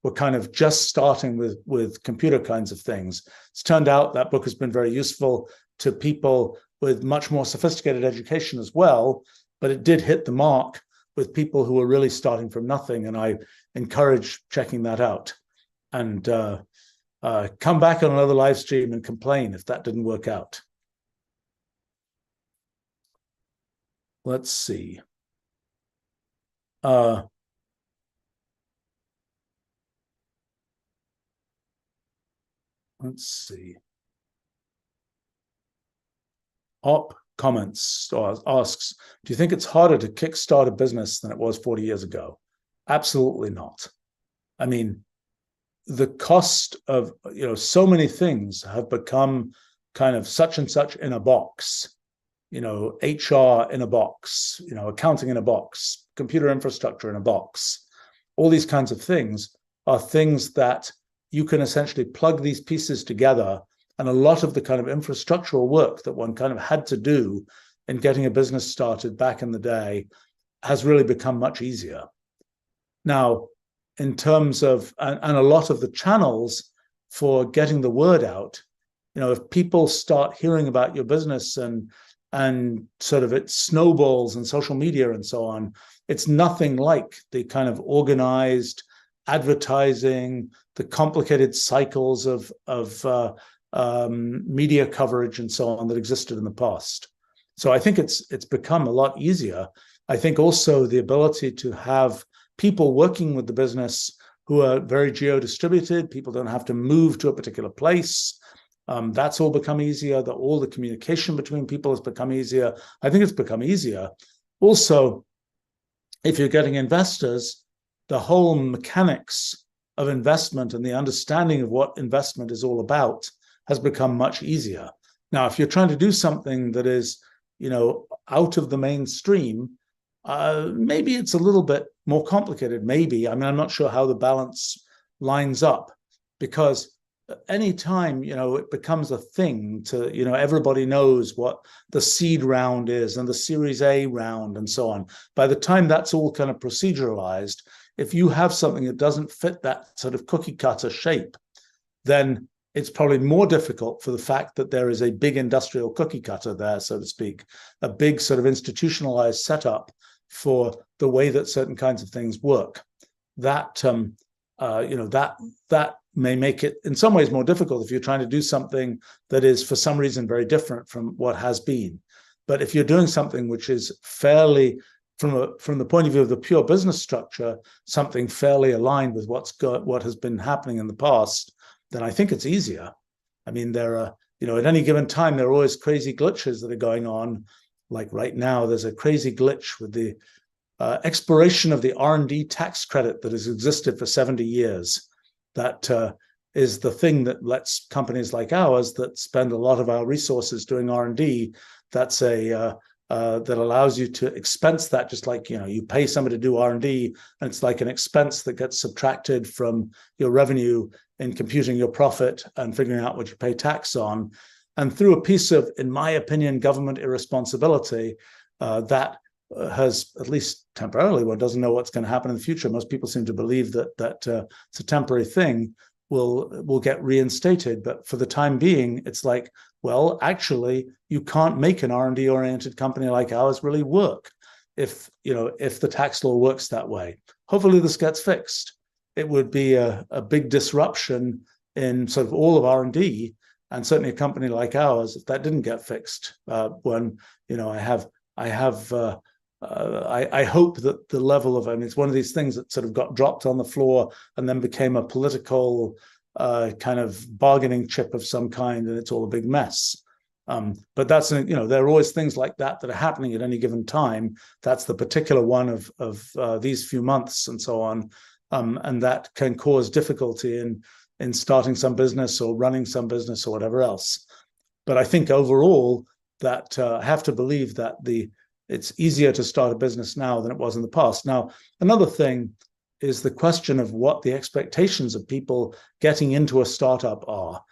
were kind of just starting with computer kinds of things. It's turned out that book has been very useful to people with much more sophisticated education as well, but it did hit the mark with people who were really starting from nothing. And I encourage checking that out. And come back on another live stream and complain if that didn't work out. Let's see. Let's see. Op comments or asks, do you think it's harder to kickstart a business than it was 40 years ago? Absolutely not. I mean, the cost of, so many things have become kind of such and such in a box, HR in a box, accounting in a box, computer infrastructure in a box. All these kinds of things are things that you can essentially plug these pieces together. And a lot of the kind of infrastructural work that one kind of had to do in getting a business started back in the day has really become much easier. Now, in terms of, and a lot of the channels for getting the word out, if people start hearing about your business and sort of it snowballs and social media and so on, it's nothing like the kind of organized advertising, the complicated cycles of media coverage and so on that existed in the past. So I think it's become a lot easier. I think also the ability to have people working with the business who are very geo-distributed, people don't have to move to a particular place. That's all become easier. All the communication between people has become easier. I think it's become easier. Also, if you're getting investors, the whole mechanics of investment and the understanding of what investment is all about has become much easier. Now, if you're trying to do something that is, out of the mainstream, maybe it's a little bit more complicated. Maybe, I mean, I'm not sure how the balance lines up, because anytime, it becomes a thing to, everybody knows what the seed round is and the Series A round and so on. By the time that's all kind of proceduralized, if you have something that doesn't fit that sort of cookie cutter shape, then it's probably more difficult for the fact that there is a big industrial cookie cutter there, so to speak, a big sort of institutionalized setup for the way that certain kinds of things work. That, that may make it in some ways more difficult if you're trying to do something that is for some reason very different from what has been. But if you're doing something which is fairly, from the point of view of the pure business structure, something fairly aligned with what has been happening in the past, then I think it's easier. I mean, there are, at any given time, there are always crazy glitches that are going on. Like right now, there's a crazy glitch with the expiration of the R&D tax credit that has existed for 70 years. That is the thing that lets companies like ours that spend a lot of our resources doing R&D, that's that allows you to expense that, just like, you pay somebody to do R&D, and it's like an expense that gets subtracted from your revenue in computing your profit and figuring out what you pay tax on. And through a piece of, in my opinion, government irresponsibility, that has, at least temporarily, one doesn't know what's going to happen in the future. Most people seem to believe that it's a temporary thing, will get reinstated. But for the time being, it's like, well, actually, you can't make an R&D oriented company like ours really work if the tax law works that way. Hopefully this gets fixed. It would be a big disruption in sort of all of R&D, and certainly a company like ours, if that didn't get fixed. When I hope that the level of, I mean, it's one of these things that sort of got dropped on the floor and then became a political kind of bargaining chip of some kind, and it's all a big mess. But that's, there are always things like that are happening at any given time. That's the particular one of these few months and so on. And that can cause difficulty in starting some business or running some business or whatever else. But I think overall that I have to believe that it's easier to start a business now than it was in the past. Now, another thing is the question of what the expectations of people getting into a startup are.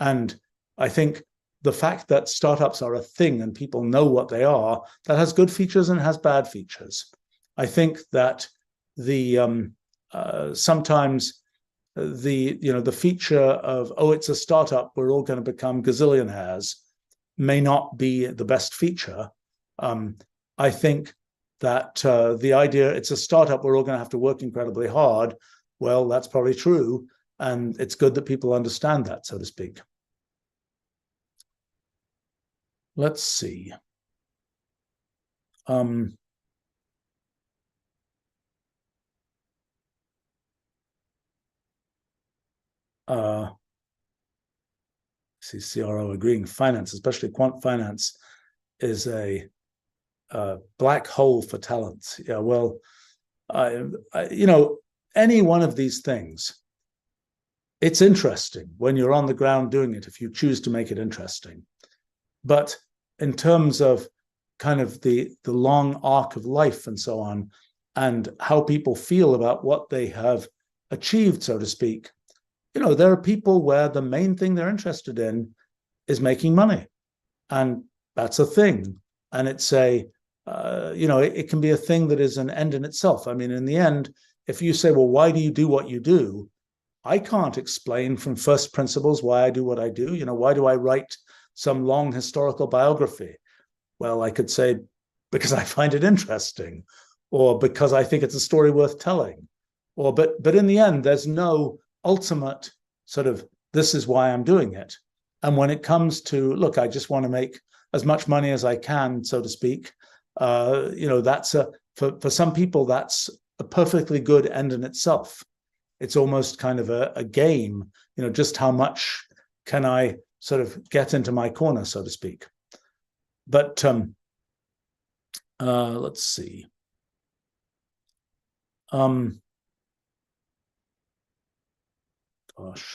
And I think the fact that startups are a thing and people know what they are, that has good features and has bad features. I think that sometimes the feature of, oh, it's a startup, we're all going to become gazillionaires, may not be the best feature. I think that the idea it's a startup, we're all going to have to work incredibly hard. Well, that's probably true. And it's good that people understand that, so to speak. Let's see. See, CRO agreeing, finance, especially quant finance, is a black hole for talent. Yeah, well, any one of these things, it's interesting when you're on the ground doing it, if you choose to make it interesting. But in terms of kind of the long arc of life and so on, and how people feel about what they have achieved, so to speak, there are people where the main thing they're interested in is making money. And that's a thing. And it's it can be a thing that is an end in itself. I mean, in the end, if you say, well, why do you do what you do? I can't explain from first principles why I do what I do. Why do I write some long historical biography? Well, I could say because I find it interesting, or because I think it's a story worth telling, but in the end, there's no ultimate sort of, this is why I'm doing it. And when it comes to, look, I just want to make as much money as I can, so to speak, that's for some people, that's a perfectly good end in itself. It's almost kind of a game, just how much can I sort of get into my corner, so to speak. But let's see. Gosh.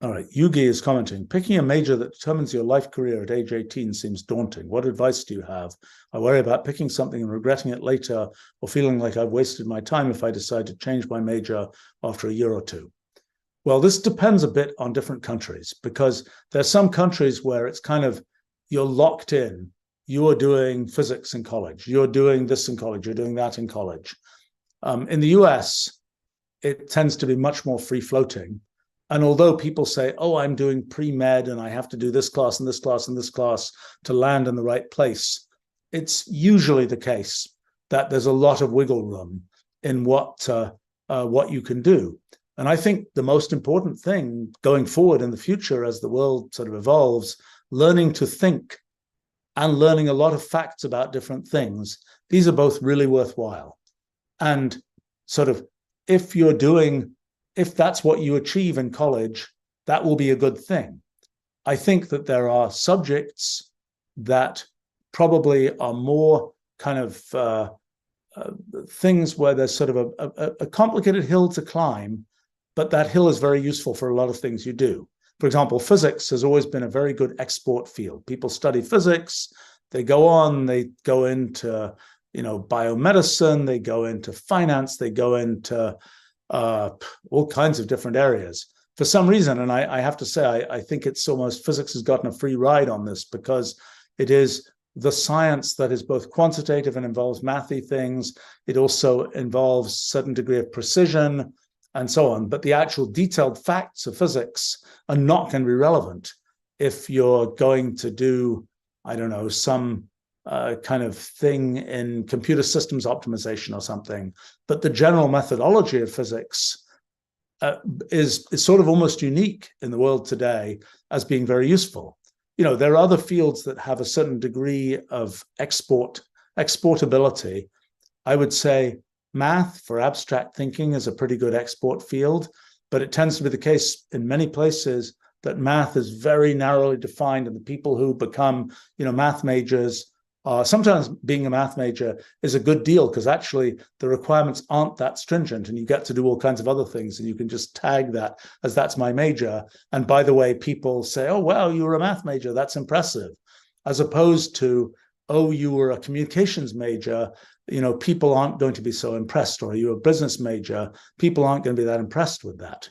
All right. Yugi is commenting, picking a major that determines your life career at age 18 seems daunting. What advice do you have? I worry about picking something and regretting it later, or feeling like I've wasted my time if I decide to change my major after a year or two. Well, this depends a bit on different countries, because there's some countries where it's kind of, you're locked in. You are doing physics in college. You're doing this in college. You're doing that in college. In the US, it tends to be much more free floating. And although people say, oh, I'm doing pre-med and I have to do this class and this class and this class to land in the right place, it's usually the case that there's a lot of wiggle room in what you can do. And I think the most important thing going forward in the future, as the world sort of evolves, learning to think and learning a lot of facts about different things, these are both really worthwhile. And sort of, if that's what you achieve in college, that will be a good thing. I think that there are subjects that probably are more kind of things where there's sort of a complicated hill to climb, but that hill is very useful for a lot of things you do. For example, physics has always been a very good export field. People study physics, they go into biomedicine, they go into finance, they go into all kinds of different areas. For some reason, and I have to say, I think it's almost physics has gotten a free ride on this, because it is the science that is both quantitative and involves mathy things. It also involves a certain degree of precision and so on. But the actual detailed facts of physics are not going to be relevant if you're going to do, I don't know, some kind of thing in computer systems optimization or something. But the general methodology of physics is sort of almost unique in the world today as being very useful. There are other fields that have a certain degree of exportability. I would say math for abstract thinking is a pretty good export field, but it tends to be the case in many places that math is very narrowly defined, and the people who become, math majors, sometimes being a math major is a good deal, because actually the requirements aren't that stringent and you get to do all kinds of other things, and you can just tag that as that's my major. And by the way, people say, oh, wow, you were a math major, that's impressive. As opposed to, oh, you were a communications major, people aren't going to be so impressed. Or you're a business major, people aren't going to be that impressed with that.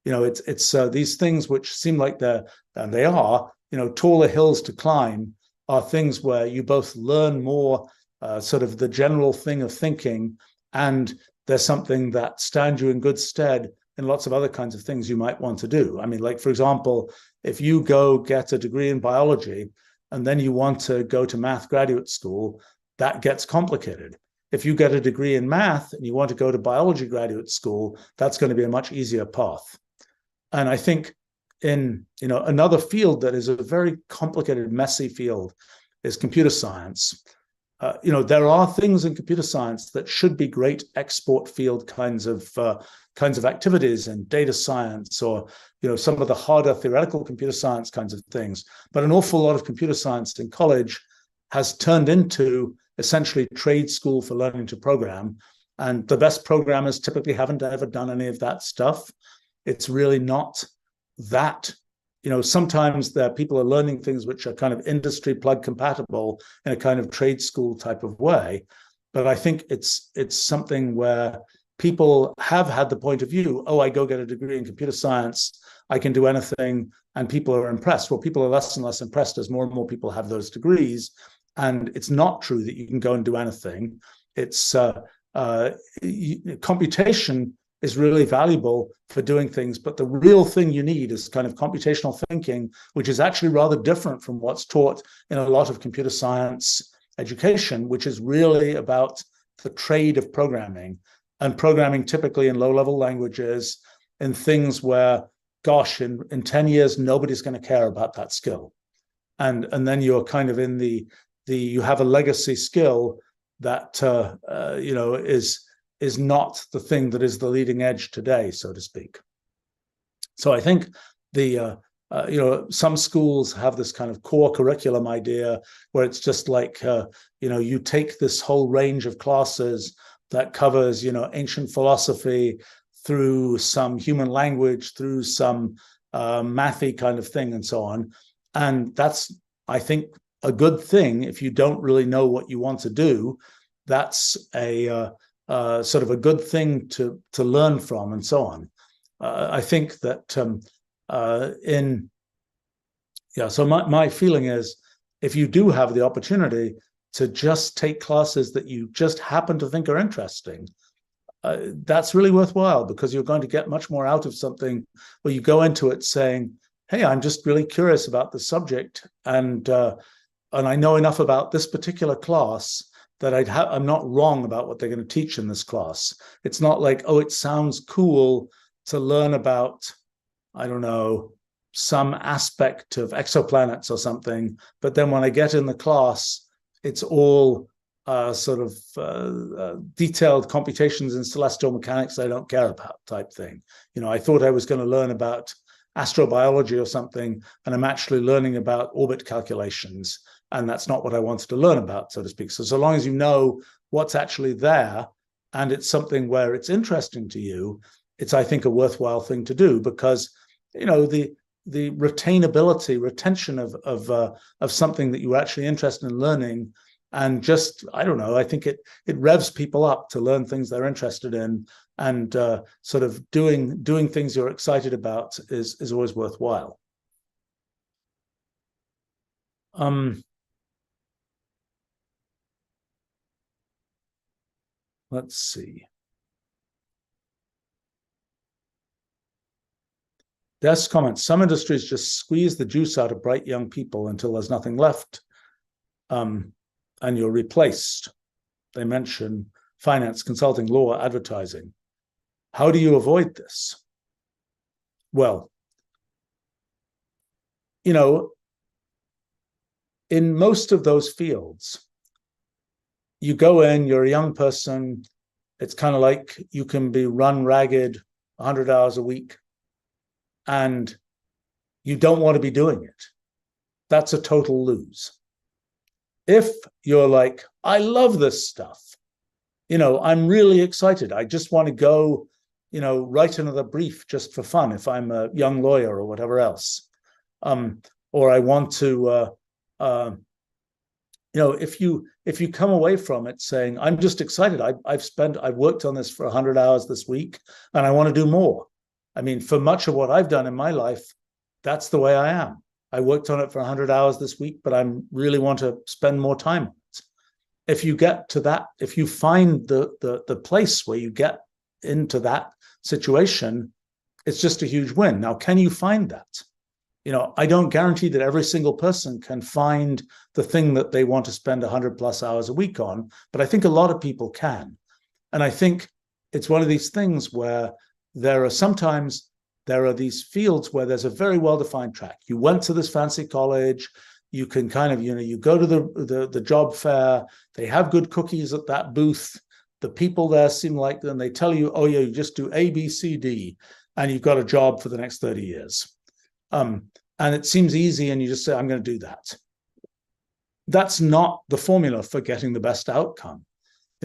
It's these things which seem like they are, taller hills to climb, are things where you both learn more sort of the general thing of thinking, and there's something that stands you in good stead in lots of other kinds of things you might want to do. I mean, like, for example, if you go get a degree in biology and then you want to go to math graduate school, that gets complicated. If you get a degree in math and you want to go to biology graduate school, that's going to be a much easier path. And I think in another field that is a very complicated, messy field is computer science. There are things in computer science that should be great export field kinds of activities in data science, or some of the harder theoretical computer science kinds of things. But an awful lot of computer science in college has turned into essentially trade school for learning to program, and the best programmers typically haven't ever done any of that stuff. It's really not that. Sometimes people are learning things which are kind of industry plug compatible in a kind of trade school type of way. But I think it's something where people have had the point of view, oh, I go get a degree in computer science, I can do anything, and people are impressed. Well, people are less and less impressed as more and more people have those degrees. And it's not true that you can go and do anything. It's computation is really valuable for doing things, but the real thing you need is kind of computational thinking, which is actually rather different from what's taught in a lot of computer science education, which is really about the trade of programming, and programming typically in low-level languages, in things where, gosh, in 10 years, nobody's going to care about that skill. And then you're kind of in you have a legacy skill that is not the thing that is the leading edge today, so to speak. So I think some schools have this kind of core curriculum idea where it's just like, you take this whole range of classes that covers, ancient philosophy through some human language, through some mathy kind of thing and so on. And that's, I think, a good thing if you don't really know what you want to do. That's a sort of a good thing to learn from and so on. I think that so my feeling is, if you do have the opportunity to just take classes that you just happen to think are interesting, that's really worthwhile, because you're going to get much more out of something where you go into it saying, hey, I'm just really curious about the subject, and I know enough about this particular class that I'm not wrong about what they're going to teach in this class. It's not like, oh, it sounds cool to learn about, I don't know, some aspect of exoplanets or something, but then when I get in the class, it's all sort of detailed computations in celestial mechanics I don't care about type thing. I thought I was going to learn about astrobiology or something, and I'm actually learning about orbit calculations, and that's not what I wanted to learn about, so to speak. So long as you know what's actually there, and it's something where it's interesting to you, it's, I think, a worthwhile thing to do, because the retention of something that you're actually interested in learning, and just, I don't know, I think it revs people up to learn things they're interested in, and sort of doing things you're excited about is always worthwhile. Let's see. Des comments, some industries just squeeze the juice out of bright young people until there's nothing left, and you're replaced. They mention finance, consulting, law, advertising. How do you avoid this? Well, in most of those fields, you go in, you're a young person, it's kind of like you can be run ragged 100 hours a week, and you don't want to be doing it. That's a total lose. If you're like, I love this stuff, I'm really excited, I just want to go, write another brief just for fun if I'm a young lawyer or whatever else, or I want to, if you come away from it saying, I'm just excited, I've worked on this for 100 hours this week, and I want to do more. I mean, for much of what I've done in my life, that's the way I am. I worked on it for 100 hours this week, but I really want to spend more time on it. If you get to that, if you find the place where you get into that situation, it's just a huge win. Now, can you find that? I don't guarantee that every single person can find the thing that they want to spend 100+ hours a week on, but I think a lot of people can. And I think it's one of these things where there are these fields where there's a very well-defined track. You went to this fancy college, you can kind of, you go to the job fair, they have good cookies at that booth, the people there seem like, and they tell you, oh yeah, you just do A, B, C, D, and you've got a job for the next 30 years. And it seems easy, and you just say, I'm going to do that. That's not the formula for getting the best outcome.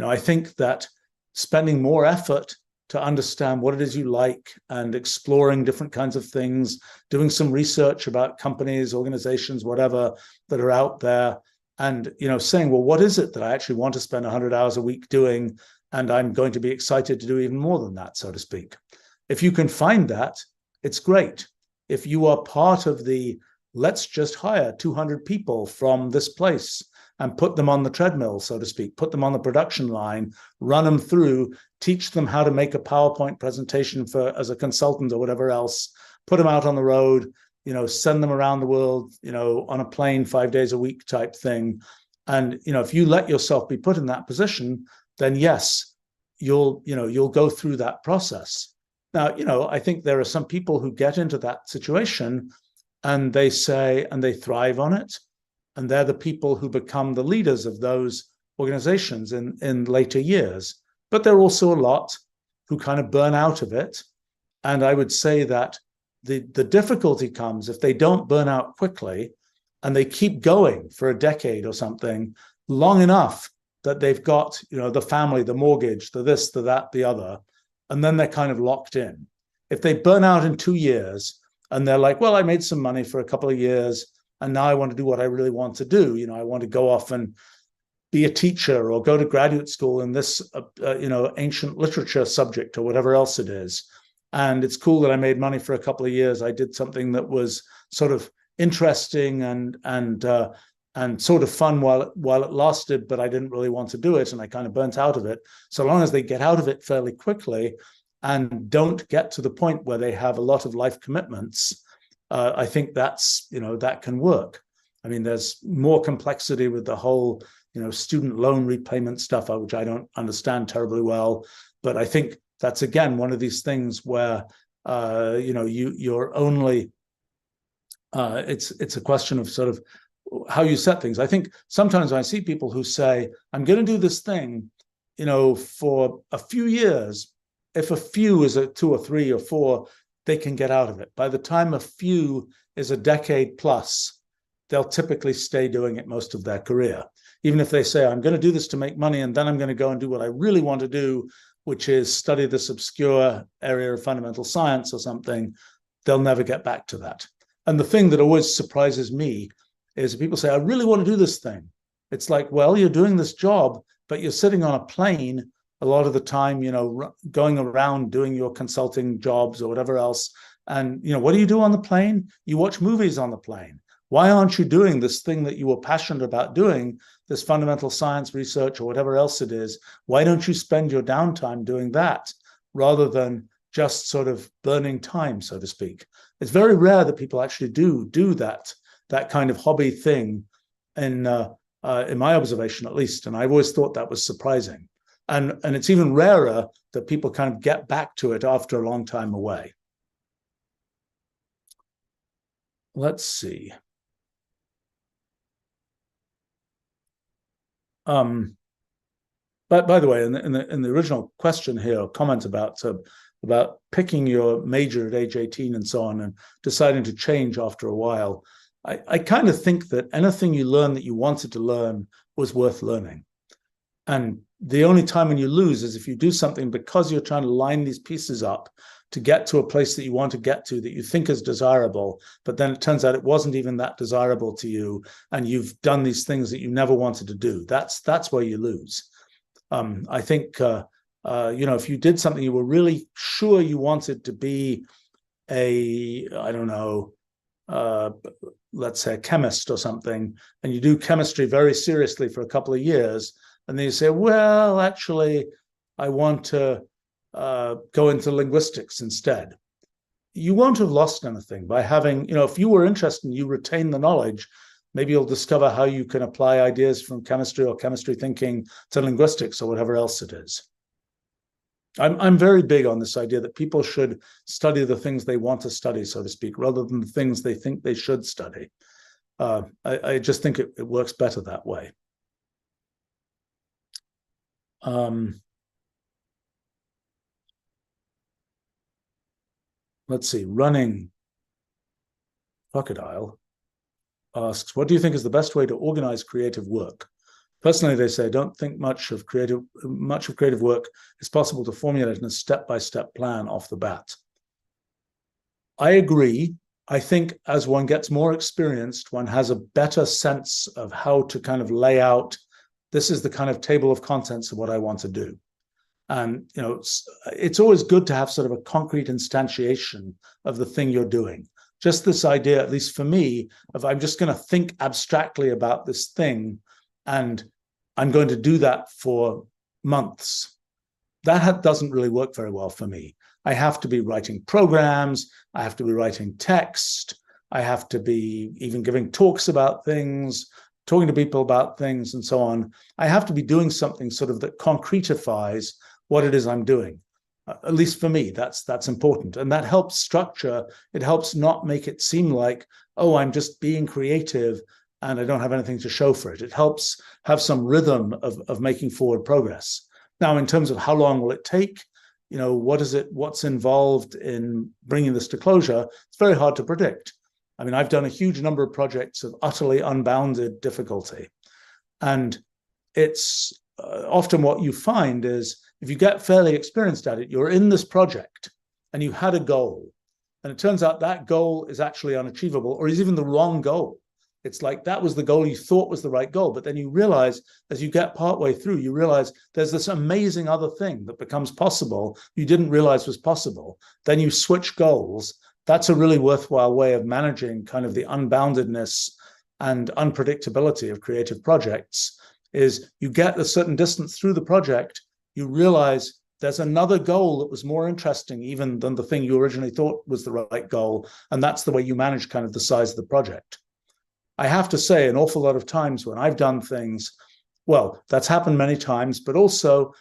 I think that spending more effort to understand what it is you like and exploring different kinds of things, doing some research about companies, organizations, whatever that are out there, and saying, well, what is it that I actually want to spend 100 hours a week doing, and I'm going to be excited to do even more than that, so to speak. If you can find that, it's great. If you are part of the, let's just hire 200 people from this place and put them on the treadmill, so to speak, put them on the production line, run them through, teach them how to make a PowerPoint presentation as a consultant or whatever else, put them out on the road, send them around the world, on a plane 5 days a week type thing. And, if you let yourself be put in that position, then yes, you'll go through that process. Now, I think there are some people who get into that situation and they say, and they thrive on it. And they're the people who become the leaders of those organizations in later years. But there are also a lot who kind of burn out of it. And I would say that the difficulty comes if they don't burn out quickly and they keep going for a decade or something long enough that they've got, the family, the mortgage, the this, the that, the other, and then they're kind of locked in. If they burn out in 2 years and they're like, well, I made some money for a couple of years, and now I want to do what I really want to do. I want to go off and be a teacher or go to graduate school in this, ancient literature subject or whatever else it is. And it's cool that I made money for a couple of years. I did something that was sort of interesting and sort of fun while it lasted, but I didn't really want to do it, and I kind of burnt out of it. So long as they get out of it fairly quickly and don't get to the point where they have a lot of life commitments, I think that can work. I mean, there's more complexity with the whole, student loan repayment stuff, which I don't understand terribly well. But I think that's, again, one of these things where, you're only, it's a question of sort of how you set things. I think sometimes when I see people who say, I'm going to do this thing, for a few years, if a few is a 2 or 3 or 4, they can get out of it. By the time a few is a decade plus, they'll typically stay doing it most of their career. Even if they say, I'm going to do this to make money, and then I'm going to go and do what I really want to do, which is study this obscure area of fundamental science or something, they'll never get back to that. And the thing that always surprises me is people say, I really want to do this thing. It's like, well, you're doing this job, but you're sitting on a plane a lot of the time, going around doing your consulting jobs or whatever else. And, what do you do on the plane? You watch movies on the plane. Why aren't you doing this thing that you were passionate about doing, this fundamental science research or whatever else it is? Why don't you spend your downtime doing that rather than just sort of burning time, so to speak? It's very rare that people actually do that kind of hobby thing in my observation, at least. And I've always thought that was surprising. And it's even rarer that people kind of get back to it after a long time away. Let's see. But by the way, in the original question here, comment about picking your major at age 18 and so on, and deciding to change after a while, I kind of think that anything you learn that you wanted to learn was worth learning. And the only time when you lose is if you do something because you're trying to line these pieces up to get to a place that you want to get to, that you think is desirable, but then it turns out it wasn't even that desirable to you, and you've done these things that you never wanted to do. That's where you lose. I think, if you did something you were really sure you wanted to be let's say a chemist or something, and you do chemistry very seriously for a couple of years, and then you say, well, actually, I want to go into linguistics instead. you won't have lost anything by having, if you were interested and you retain the knowledge, maybe you'll discover how you can apply ideas from chemistry or chemistry thinking to linguistics or whatever else it is. I'm very big on this idea that people should study the things they want to study, so to speak, rather than the things they think they should study. I just think it works better that way. Let's see, Running Crocodile asks, what do you think is the best way to organize creative work? Personally, they say, I don't think much of creative work is possible to formulate in a step-by-step plan off the bat. I agree. I think as one gets more experienced, one has a better sense of how to kind of lay out, this is the kind of table of contents of what I want to do. And, it's always good to have sort of a concrete instantiation of the thing you're doing. Just this idea, at least for me, of I'm just going to think abstractly about this thing and I'm going to do that for months. That doesn't really work very well for me. I have to be writing programs. I have to be writing text. I have to be even giving talks about things, talking to people about things and so on. I have to be doing something sort of that concretifies what it is I'm doing. At least for me, that's important. And that helps structure. It helps not make it seem like, oh, I'm just being creative and I don't have anything to show for it. It helps have some rhythm of making forward progress. Now, in terms of how long will it take, what's involved in bringing this to closure, it's very hard to predict. I mean, I've done a huge number of projects of utterly unbounded difficulty. And it's often what you find is if you get fairly experienced at it, you're in this project and you had a goal. And it turns out that goal is actually unachievable or is even the wrong goal. It's like that was the goal you thought was the right goal. But then you realize as you get partway through, you realize there's this amazing other thing that becomes possible you didn't realize was possible. Then you switch goals. That's a really worthwhile way of managing kind of the unboundedness and unpredictability of creative projects is you get a certain distance through the project, you realize there's another goal that was more interesting even than the thing you originally thought was the right goal. And that's the way you manage kind of the size of the project. I have to say an awful lot of times when I've done things, well, that's happened many times, but also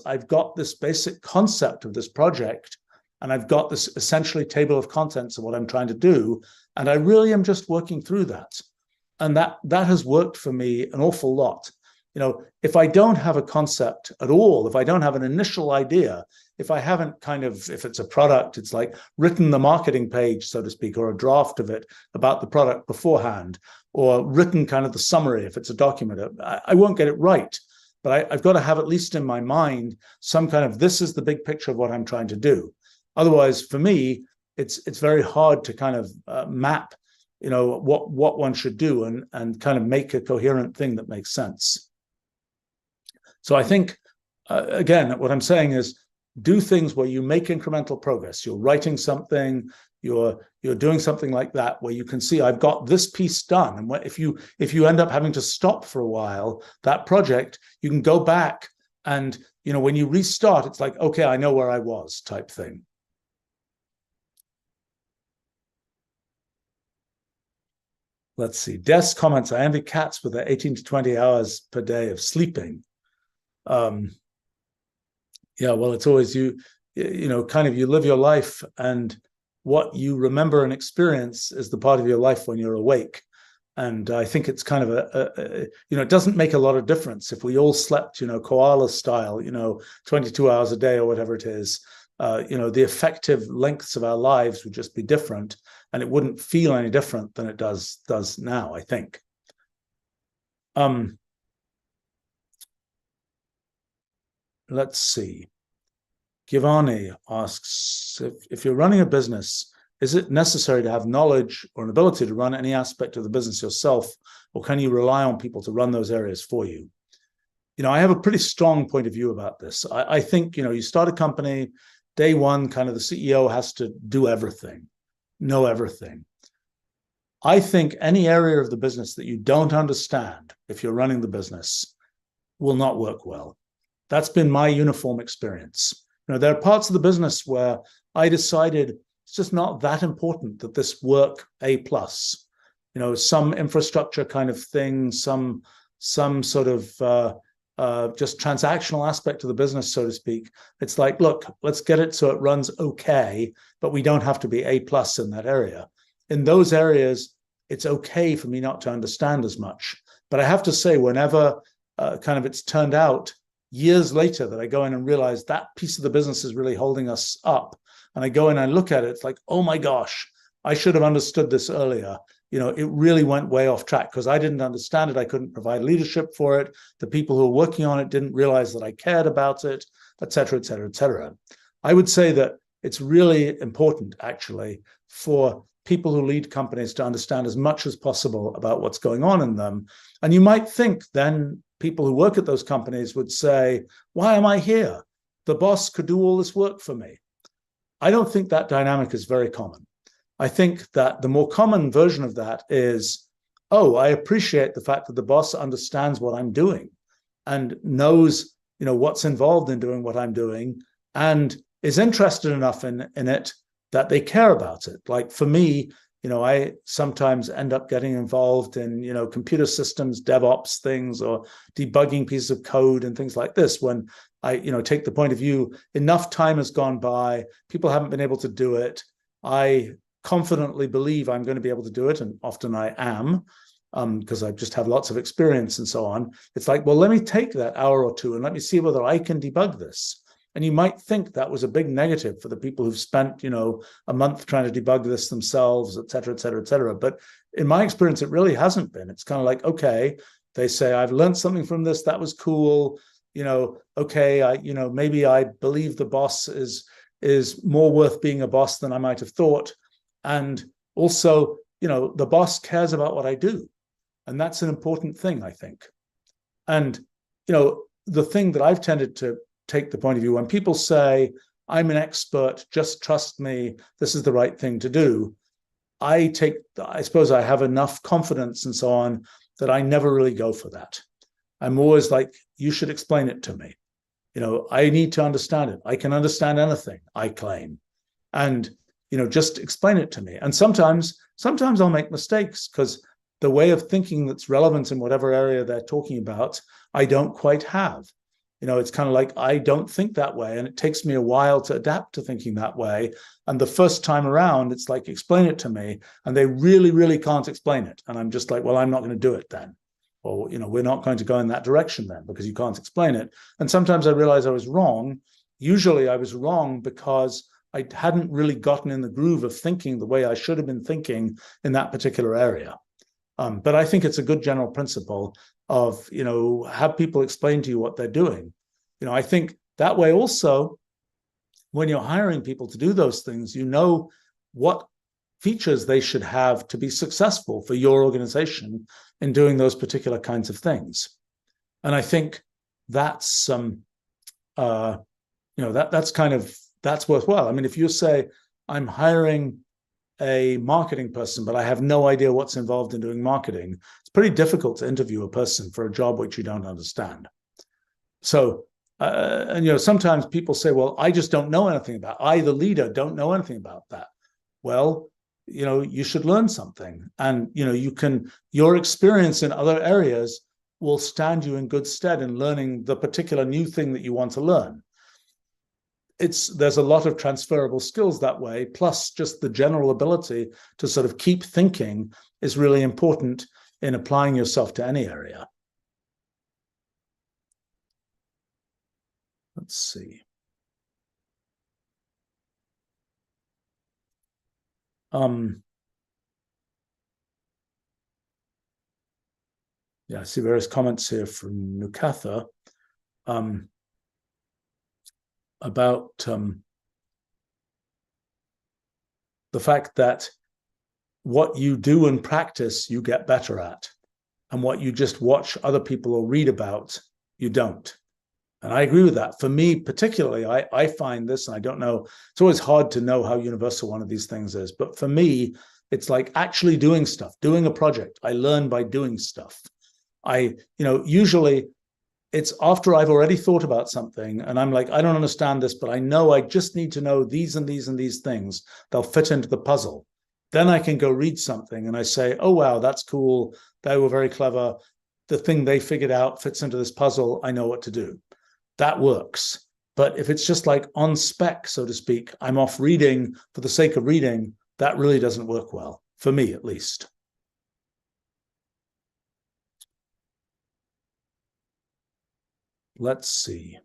I've got this basic concept of this project and I've got this essentially table of contents of what I'm trying to do. And I really am just working through that. And that has worked for me an awful lot. If I don't have a concept at all, if I don't have an initial idea, if I haven't if it's a product, it's like written the marketing page, so to speak, or a draft of it about the product beforehand, or written kind of the summary, if it's a document, I won't get it right. But I've got to have at least in my mind some kind of, this is the big picture of what I'm trying to do. Otherwise, for me, it's very hard to kind of map, what one should do and kind of make a coherent thing that makes sense. So I think, again, what I'm saying is do things where you make incremental progress. You're writing something, you're doing something like that where you can see I've got this piece done. And if you end up having to stop for a while, that project, you can go back and, when you restart, it's like, okay, I know where I was type thing. Let's see. Des comments, I envy cats with their 18 to 20 hours per day of sleeping. Yeah, well, it's always you live your life and what you remember and experience is the part of your life when you're awake. And I think it's kind of it doesn't make a lot of difference if we all slept, koala style, 22 hours a day or whatever it is. The effective lengths of our lives would just be different and it wouldn't feel any different than it does now, I think. Let's see. Giovanni asks, if you're running a business, is it necessary to have knowledge or an ability to run any aspect of the business yourself, or can you rely on people to run those areas for you? I have a pretty strong point of view about this. I think, you start a company, day one, kind of the CEO has to do everything, know everything. I think any area of the business that you don't understand, if you're running the business, will not work well. That's been my uniform experience. There are parts of the business where I decided it's just not that important that this work A plus. Some infrastructure kind of thing, some sort of just transactional aspect of the business, so to speak. It's like, look, let's get it so it runs okay, but we don't have to be A plus in that area. In those areas, it's okay for me not to understand as much. But I have to say, whenever kind of it's turned out years later that I go in and realize that piece of the business is really holding us up, and I go in and look at it, it's like, oh my gosh, I should have understood this earlier. It really went way off track because I didn't understand it. I couldn't provide leadership for it. The people who were working on it didn't realize that I cared about it, et cetera, et cetera, et cetera. I would say that it's really important, actually, for people who lead companies to understand as much as possible about what's going on in them. And you might think then people who work at those companies would say, why am I here? The boss could do all this work for me. I don't think that dynamic is very common. I think that the more common version of that is, oh, I appreciate the fact that the boss understands what I'm doing and knows, what's involved in doing what I'm doing and is interested enough in it that they care about it. Like for me, I sometimes end up getting involved in, computer systems, DevOps things, or debugging pieces of code and things like this. When I, take the point of view, enough time has gone by, people haven't been able to do it. I confidently believe I'm going to be able to do it, and often I am, because I just have lots of experience and so on. It's like, well, let me take that hour or two and let me see whether I can debug this. And you might think that was a big negative for the people who've spent, a month trying to debug this themselves, et cetera, et cetera, et cetera. But in my experience, it really hasn't been. It's kind of like, okay, they say, I've learned something from this. That was cool. Okay, maybe I believe the boss is more worth being a boss than I might have thought. And also, the boss cares about what I do. And that's an important thing, I think. And, the thing that I've tended to take the point of view when people say, I'm an expert, just trust me, this is the right thing to do. I suppose I have enough confidence and so on that I never really go for that. I'm always like, you should explain it to me. I need to understand it. I can understand anything, I claim. And just explain it to me. And sometimes I'll make mistakes because the way of thinking that's relevant in whatever area they're talking about, I don't quite have. It's kind of like, I don't think that way. And it takes me a while to adapt to thinking that way. And the first time around, it's like, explain it to me. And they really, really can't explain it. And I'm just like, well, I'm not going to do it then. Or, we're not going to go in that direction then because you can't explain it. And sometimes I realize I was wrong. Usually I was wrong because I hadn't really gotten in the groove of thinking the way I should have been thinking in that particular area. But I think it's a good general principle of, have people explain to you what they're doing. I think that way also, when you're hiring people to do those things, what features they should have to be successful for your organization in doing those particular kinds of things. And I think that's, that's worthwhile. I mean, if you say, I'm hiring a marketing person, but I have no idea what's involved in doing marketing, it's pretty difficult to interview a person for a job which you don't understand. So, sometimes people say, well, I just don't know anything about it. I, the leader, don't know anything about that. Well, you should learn something. And, your experience in other areas will stand you in good stead in learning the particular new thing that you want to learn. There's a lot of transferable skills that way, plus just the general ability to sort of keep thinking is really important in applying yourself to any area. Let's see. Yeah, I see various comments here from Nukatha about the fact that what you do in practice, you get better at, and what you just watch other people or read about, you don't. And I agree with that. For me, particularly, I find this, and I don't know, it's always hard to know how universal one of these things is. But for me, it's like actually doing stuff, doing a project. I learn by doing stuff. Usually it's after I've already thought about something and I'm like, I don't understand this, but I know I just need to know these and these and these things. They'll fit into the puzzle. Then I can go read something and I say, oh, wow, that's cool. They were very clever. The thing they figured out fits into this puzzle. I know what to do. That works. But if it's just like on spec, so to speak, I'm off reading for the sake of reading, that really doesn't work well, for me at least. Let's see.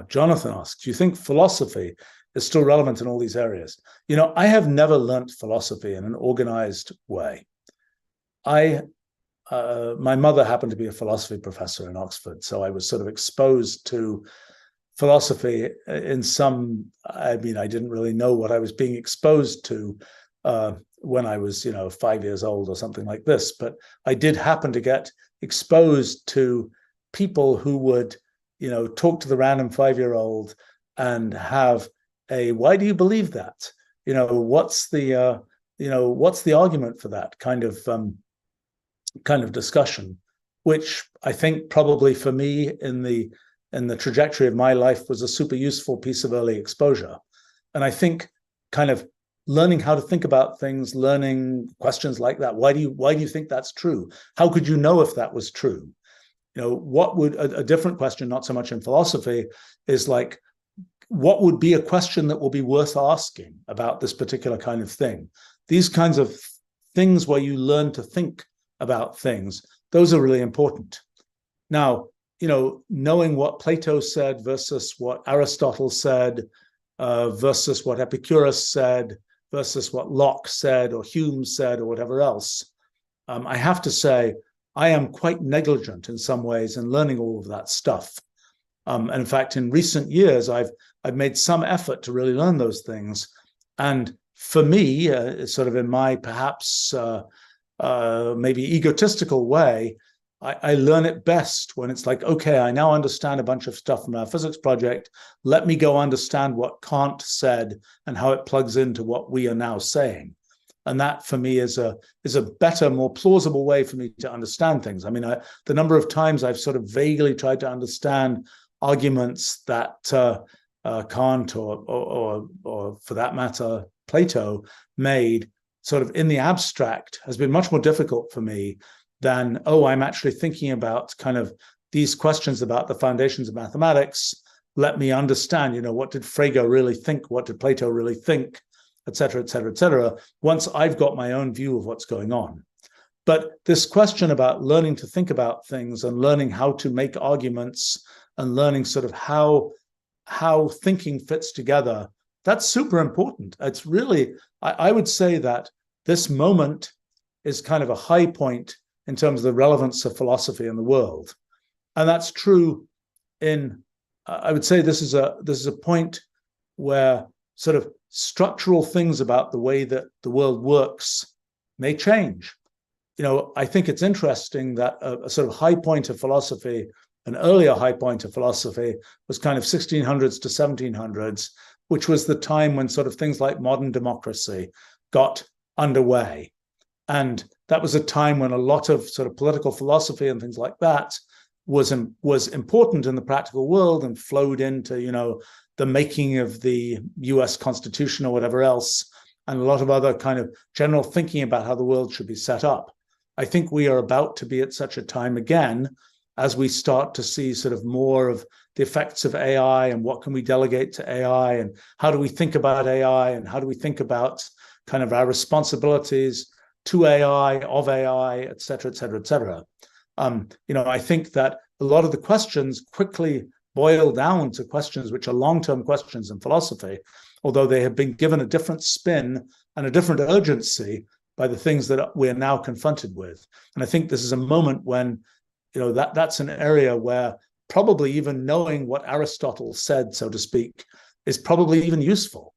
Jonathan asks, do you think philosophy is still relevant in all these areas? You know, I have never learnt philosophy in an organized way. My mother happened to be a philosophy professor in Oxford, so I was sort of exposed to philosophy in some, I mean, I didn't really know what I was being exposed to when I was, 5 years old or something like this. But I did happen to get exposed to people who would, talk to the random 5-year-old and have a, why do you believe that? What's the, what's the argument for that kind of discussion, which I think probably for me in the trajectory of my life was a super useful piece of early exposure. And I think kind of learning how to think about things, learning questions like that. Why do you think that's true? How could you know if that was true? What would a different question, not so much in philosophy, is like, what would be a question that will be worth asking about this particular kind of thing? These kinds of things where you learn to think about things, those are really important. Now, knowing what Plato said versus what Aristotle said, versus what Epicurus said, versus what Locke said or Hume said or whatever else, I have to say, I am quite negligent in some ways in learning all of that stuff. And in fact, in recent years, I've made some effort to really learn those things. And for me, sort of in my perhaps maybe egotistical way, I learn it best when it's like, okay, I now understand a bunch of stuff from our physics project. Let me go understand what Kant said and how it plugs into what we are now saying. And that for me is a better, more plausible way for me to understand things. I mean, the number of times I've sort of vaguely tried to understand arguments that Kant or for that matter, Plato made sort of in the abstract has been much more difficult for me than, I'm actually thinking about kind of these questions about the foundations of mathematics. Let me understand, what did Frege really think? What did Plato really think? Et cetera, et cetera, et cetera, once I've got my own view of what's going on. But this question about learning to think about things and learning how to make arguments and learning sort of how thinking fits together, that's super important. It's really, I would say that this moment is kind of a high point in terms of the relevance of philosophy in the world. And that's true in, I would say this is a point where sort of structural things about the way that the world works may change. I think it's interesting that a sort of high point of philosophy, an earlier high point of philosophy, was kind of 1600s to 1700s, which was the time when sort of things like modern democracy got underway. And that was a time when a lot of sort of political philosophy and things like that was important in the practical world and flowed into, the making of the US Constitution or whatever else, and a lot of other kind of general thinking about how the world should be set up. I think we are about to be at such a time again as we start to see sort of more of the effects of AI and what can we delegate to AI and how do we think about AI and how do we think about kind of our responsibilities to AI, of AI, et cetera, et cetera, et cetera. I think that a lot of the questions quickly boil down to questions which are long-term questions in philosophy, although they have been given a different spin and a different urgency by the things that we're now confronted with. And I think this is a moment when, that's an area where probably even knowing what Aristotle said, so to speak, is probably even useful.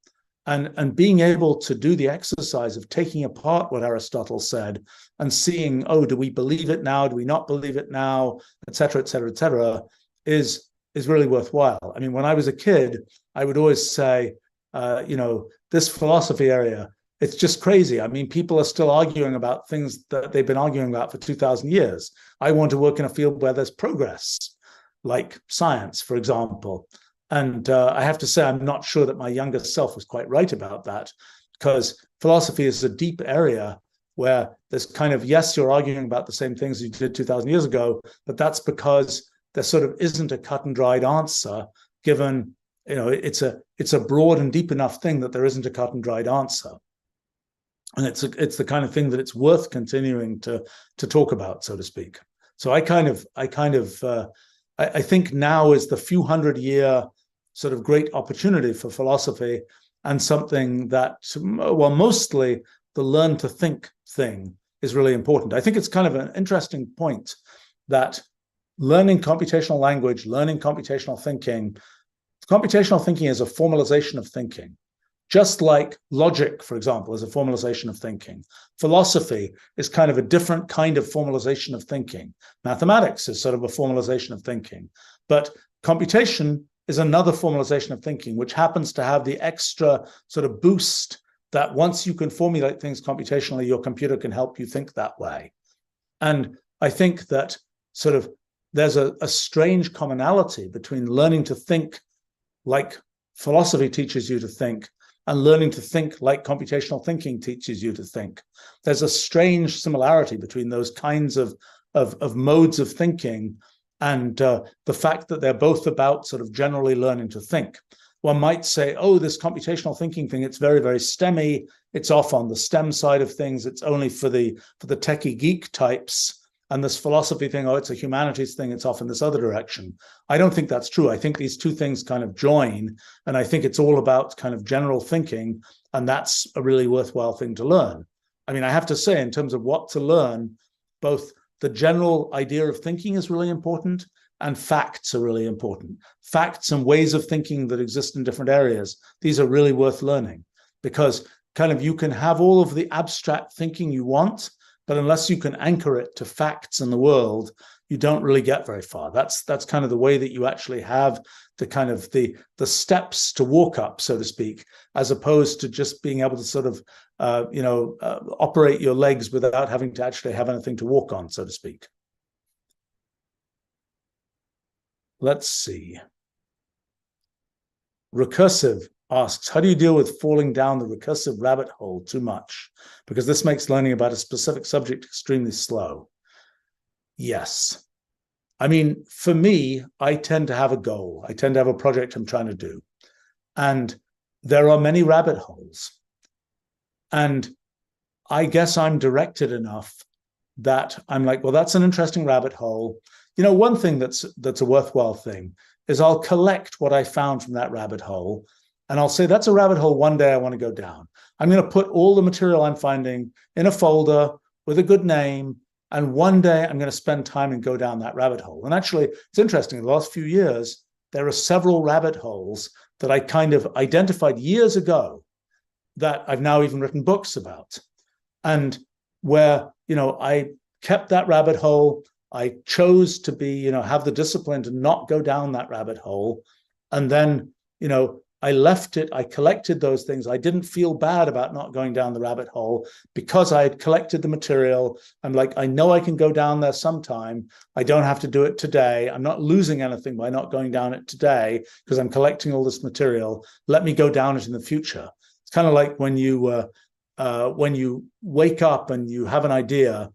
And being able to do the exercise of taking apart what Aristotle said and seeing, do we believe it now? Do we not believe it now? Et cetera, et cetera, et cetera, is is really worthwhile. I mean, when I was a kid, I would always say, this philosophy area, it's just crazy. I mean, people are still arguing about things that they've been arguing about for 2,000 years. I want to work in a field where there's progress, like science, for example. And I have to say, I'm not sure that my younger self was quite right about that, because philosophy is a deep area where there's kind of, yes, you're arguing about the same things you did 2,000 years ago, but that's because there sort of isn't a cut and dried answer, given, it's a broad and deep enough thing that there isn't a cut and dried answer. And it's the kind of thing that it's worth continuing to talk about, so to speak. So I think now is the few 100-year sort of great opportunity for philosophy, and something that, well, mostly the learn to think thing is really important. I think it's kind of an interesting point that learning computational language, learning computational thinking is a formalization of thinking. Just like logic, for example, is a formalization of thinking. Philosophy is kind of a different kind of formalization of thinking. Mathematics is sort of a formalization of thinking. But computation is another formalization of thinking, which happens to have the extra sort of boost that once you can formulate things computationally, your computer can help you think that way. And I think that sort of there's a strange commonality between learning to think like philosophy teaches you to think and learning to think like computational thinking teaches you to think. There's a strange similarity between those kinds of modes of thinking and the fact that they're both about sort of generally learning to think. One might say, oh, this computational thinking thing, it's very, very STEMmy. It's off on the STEM side of things. It's only for the techie geek types. And this philosophy thing, oh, it's a humanities thing. It's off in this other direction. I don't think that's true. I think these two things kind of join. And I think it's all about kind of general thinking. And that's a really worthwhile thing to learn. I mean, I have to say, in terms of what to learn, both the general idea of thinking is really important, and facts are really important. Facts and ways of thinking that exist in different areas, these are really worth learning, because kind of you can have all of the abstract thinking you want, but unless you can anchor it to facts in the world, you don't really get very far. That's kind of the way that you actually have the kind of the steps to walk up, so to speak, as opposed to just being able to sort of operate your legs without having to actually have anything to walk on, so to speak. Let's see. Recursive asks, how do you deal with falling down the recursive rabbit hole too much? Because this makes learning about a specific subject extremely slow. Yes. I mean, for me, I tend to have a goal. I tend to have a project I'm trying to do. And there are many rabbit holes. And I guess I'm directed enough that I'm like, well, that's an interesting rabbit hole. One thing that's a worthwhile thing is I'll collect what I found from that rabbit hole, and I'll say, that's a rabbit hole one day I want to go down. I'm going to put all the material I'm finding in a folder with a good name, and one day I'm going to spend time and go down that rabbit hole. And actually, it's interesting, in the last few years, there are several rabbit holes that I kind of identified years ago that I've now even written books about. And where, I kept that rabbit hole, I chose to be, have the discipline to not go down that rabbit hole. And then, I left it, I collected those things. I didn't feel bad about not going down the rabbit hole because I had collected the material. I'm like, I know I can go down there sometime. I don't have to do it today. I'm not losing anything by not going down it today because I'm collecting all this material. Let me go down it in the future. It's kind of like when you wake up and you have an idea,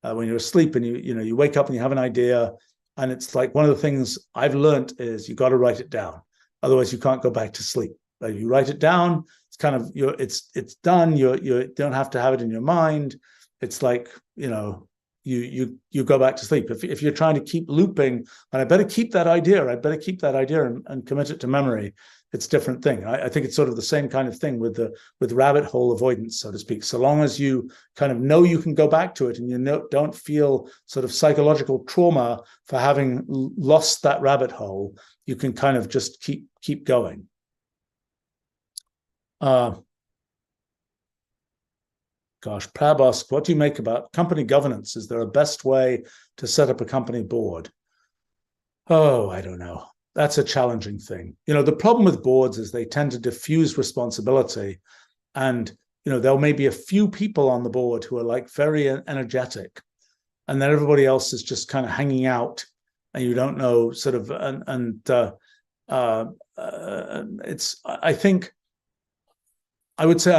when you're asleep and you wake up and you have an idea, and it's like one of the things I've learned is you got to write it down. Otherwise, you can't go back to sleep. Like, you write it down. It's kind of it's done. You don't have to have it in your mind. It's like you go back to sleep. If you're trying to keep looping, and I better keep that idea. And commit it to memory. It's a different thing. I think it's sort of the same kind of thing with rabbit hole avoidance, so to speak. So long as you kind of know you can go back to it, and you don't feel sort of psychological trauma for having lost that rabbit hole, you can kind of just keep going. Prab asks, what do you make about company governance? Is there a best way to set up a company board? Oh, I don't know. that's a challenging thing. The problem with boards is they tend to diffuse responsibility, and there may be a few people on the board who are like very energetic, and then everybody else is just kind of hanging out, and you don't know sort of, I think I would say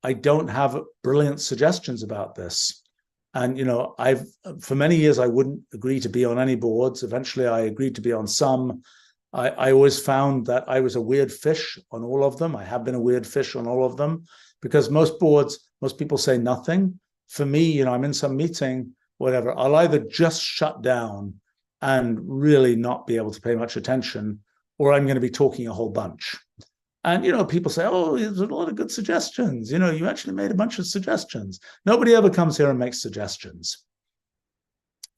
I don't have brilliant suggestions about this. And, for many years, I wouldn't agree to be on any boards. Eventually, I agreed to be on some. I always found that I was a weird fish on all of them. I have been a weird fish on all of them, because most boards, most people say nothing. For me, I'm in some meeting, whatever, I'll either just shut down and really not be able to pay much attention, or I'm going to be talking a whole bunch. And, people say, oh, there's a lot of good suggestions. You actually made a bunch of suggestions. Nobody ever comes here and makes suggestions.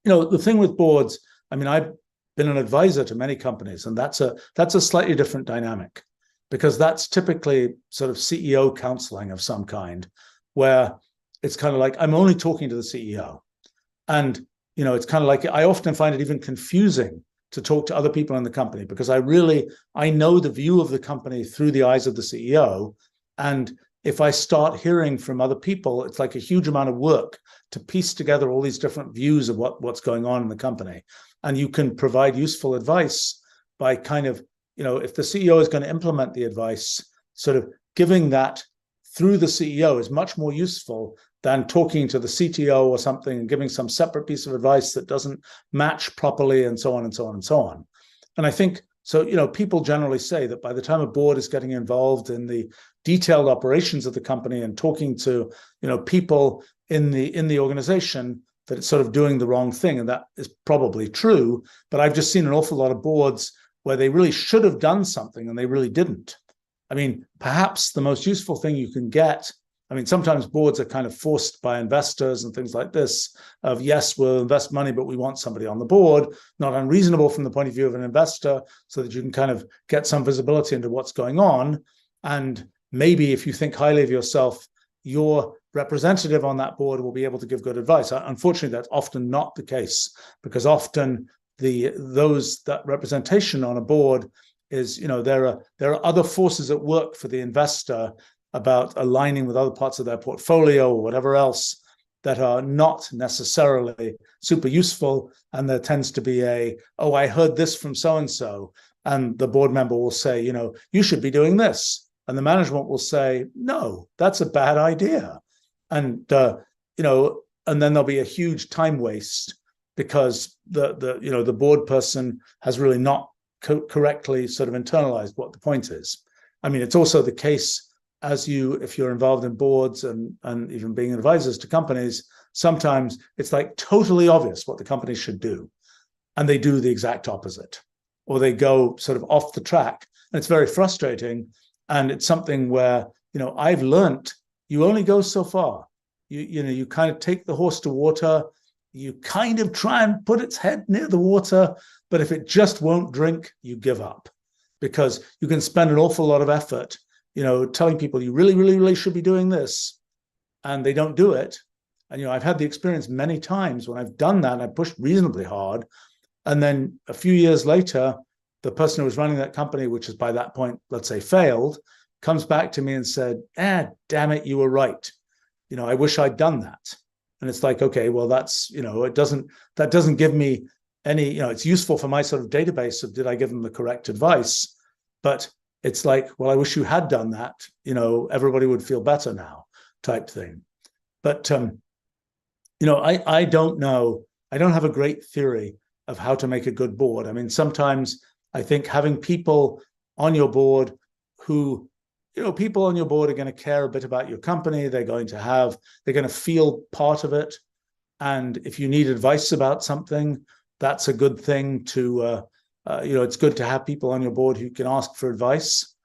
The thing with boards, I've been an advisor to many companies, and that's a slightly different dynamic, because that's typically sort of CEO counseling of some kind, where it's kind of like, I'm only talking to the CEO. And, it's kind of like, I often find it even confusing to talk to other people in the company, because I know the view of the company through the eyes of the CEO. And if I start hearing from other people, it's like a huge amount of work to piece together all these different views of what's going on in the company. And you can provide useful advice by kind of, if the CEO is going to implement the advice, sort of giving that through the CEO is much more useful than talking to the CTO or something and giving some separate piece of advice that doesn't match properly, and so on and so on and so on. And I think, so, people generally say that by the time a board is getting involved in the detailed operations of the company and talking to, people in the organization, that it's sort of doing the wrong thing. And that is probably true, but I've just seen an awful lot of boards where they really should have done something and they really didn't. Perhaps the most useful thing you can get, sometimes boards are kind of forced by investors and things like this of, yes, we'll invest money, but we want somebody on the board, not unreasonable from the point of view of an investor, so that you can kind of get some visibility into what's going on. And maybe if you think highly of yourself, your representative on that board will be able to give good advice. Unfortunately, that's often not the case, because often that representation on a board is, there are other forces at work for the investor about aligning with other parts of their portfolio or whatever else that are not necessarily super useful. And there tends to be I heard this from so-and-so. And the board member will say, you should be doing this. And the management will say, no, that's a bad idea. And, and then there'll be a huge time waste, because the board person has really not correctly sort of internalized what the point is. It's also the case, if you're involved in boards and even being advisors to companies, sometimes it's like totally obvious what the company should do, and they do the exact opposite, or they go sort of off the track, and it's very frustrating. And it's something where, I've learned you only go so far. You kind of take the horse to water, you kind of try and put its head near the water, but if it just won't drink, you give up, because you can spend an awful lot of effort telling people you really, really, really should be doing this, and they don't do it. And, I've had the experience many times when I've done that and I pushed reasonably hard. And then a few years later, the person who was running that company, which is by that point, let's say, failed, comes back to me and said, damn it, you were right. I wish I'd done that. And it's like, okay, well, that's, that doesn't give me any, it's useful for my sort of database of, did I give them the correct advice? But it's like, well, I wish you had done that, everybody would feel better now, type thing. But, I don't know. I don't have a great theory of how to make a good board. Sometimes I think having people on your board who, people on your board are going to care a bit about your company. They're going to feel part of it. And if you need advice about something, that's a good thing to, it's good to have people on your board who can ask for advice.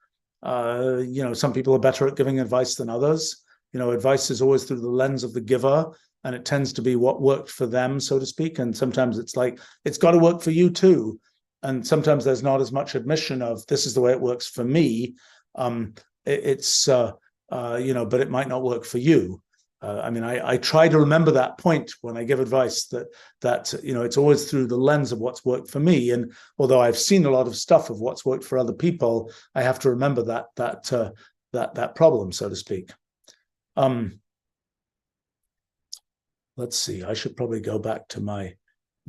Some people are better at giving advice than others. Advice is always through the lens of the giver, and it tends to be what worked for them, so to speak. And sometimes it's like, it's got to work for you too. And sometimes there's not as much admission of, this is the way it works for me. But it might not work for you. I mean, I try to remember that point when I give advice, that it's always through the lens of what's worked for me. And although I've seen a lot of stuff of what's worked for other people, I have to remember that problem, so to speak. Let's see. I should probably go back to my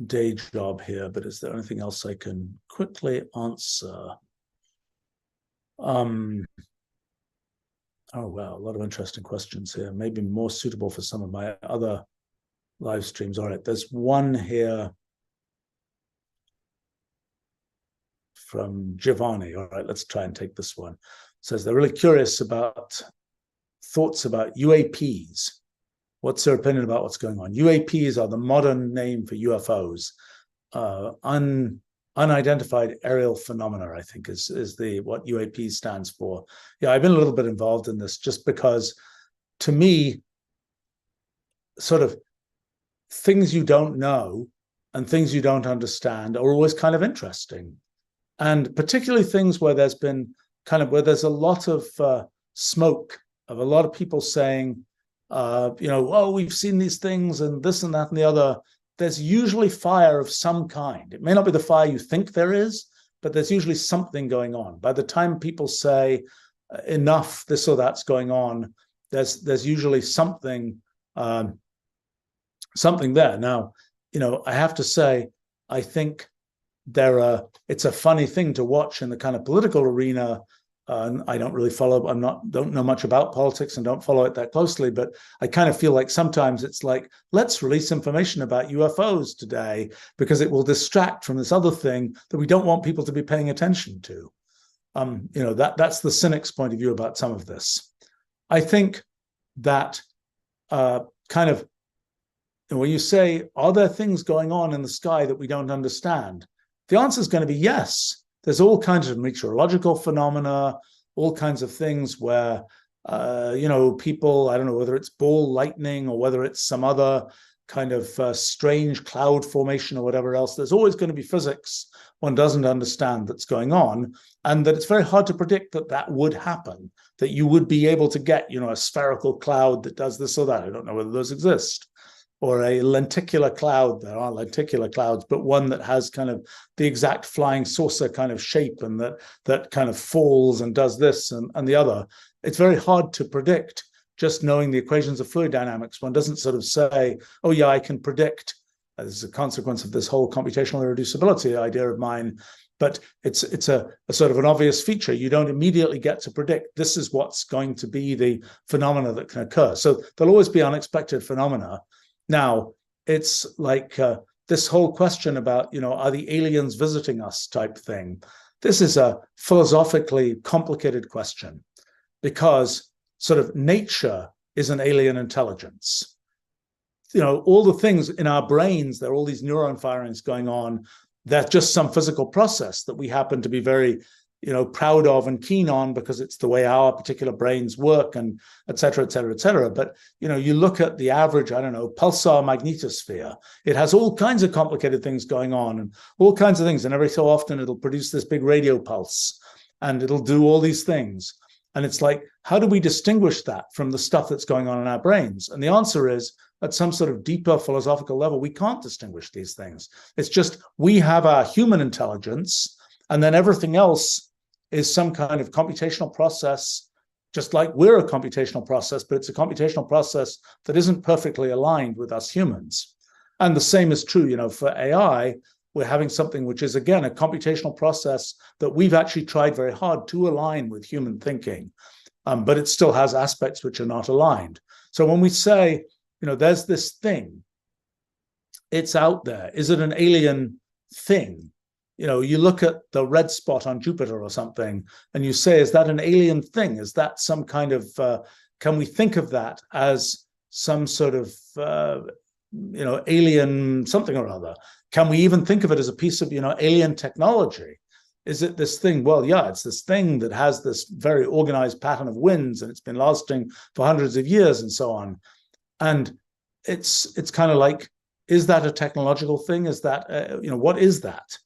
day job here, but is there anything else I can quickly answer? Oh, wow, a lot of interesting questions here. Maybe more suitable for some of my other live streams. All right, there's one here from Giovanni. All right, let's try and take this one. It says they're really curious about thoughts about UAPs. What's their opinion about what's going on? UAPs are the modern name for UFOs. Unidentified aerial phenomena, I think, is what UAP stands for. Yeah, I've been a little bit involved in this just because, to me, sort of things you don't know and things you don't understand are always kind of interesting. And particularly things where there's been where there's a lot of smoke of a lot of people saying, oh, we've seen these things and this and that and the other. There's usually fire of some kind. It may not be the fire you think there is, but there's usually something going on. By the time people say enough, this or that's going on, there's usually something there. Now, I have to say, I think it's a funny thing to watch in the kind of political arena. I don't really don't know much about politics and don't follow it that closely, but I kind of feel like sometimes it's like, let's release information about UFOs today because it will distract from this other thing that we don't want people to be paying attention to. That's the cynic's point of view about some of this. I think that when you say, are there things going on in the sky that we don't understand? The answer is going to be yes. There's all kinds of meteorological phenomena, all kinds of things where, people, I don't know whether it's ball lightning or whether it's some other kind of strange cloud formation or whatever else. There's always going to be physics one doesn't understand that's going on, and that it's very hard to predict that would happen, that you would be able to get, a spherical cloud that does this or that. I don't know whether those exist. Or a lenticular cloud. There are lenticular clouds, but one that has kind of the exact flying saucer kind of shape and that kind of falls and does this and the other. It's very hard to predict just knowing the equations of fluid dynamics. One doesn't sort of say, oh yeah, I can predict. This is a consequence of this whole computational irreducibility idea of mine, but it's a sort of an obvious feature. You don't immediately get to predict this is what's going to be the phenomena that can occur. So there'll always be unexpected phenomena. Now, it's like this whole question about, are the aliens visiting us type thing. This is a philosophically complicated question because sort of nature is an alien intelligence. All the things in our brains, there are all these neuron firings going on. That's just some physical process that we happen to be very proud of and keen on because it's the way our particular brains work and et cetera, et cetera, et cetera. But, you look at the average, pulsar magnetosphere. It has all kinds of complicated things going on and all kinds of things. And every so often it'll produce this big radio pulse and it'll do all these things. And it's like, how do we distinguish that from the stuff that's going on in our brains? And the answer is, at some sort of deeper philosophical level, we can't distinguish these things. It's just, we have our human intelligence, and then everything else is some kind of computational process, just like we're a computational process, but it's a computational process that isn't perfectly aligned with us humans. And the same is true, for AI. We're having something which is, again, a computational process that we've actually tried very hard to align with human thinking, but it still has aspects which are not aligned. So when we say, there's this thing, it's out there. Is it an alien thing? You look at the red spot on Jupiter or something, and you say, is that an alien thing? Is that some kind of, can we think of that as some sort of, alien something or other? Can we even think of it as a piece of, alien technology? Is it this thing? Well, yeah, it's this thing that has this very organized pattern of winds, and it's been lasting for hundreds of years and so on. And it's kind of like, is that a technological thing? Is that, what is that?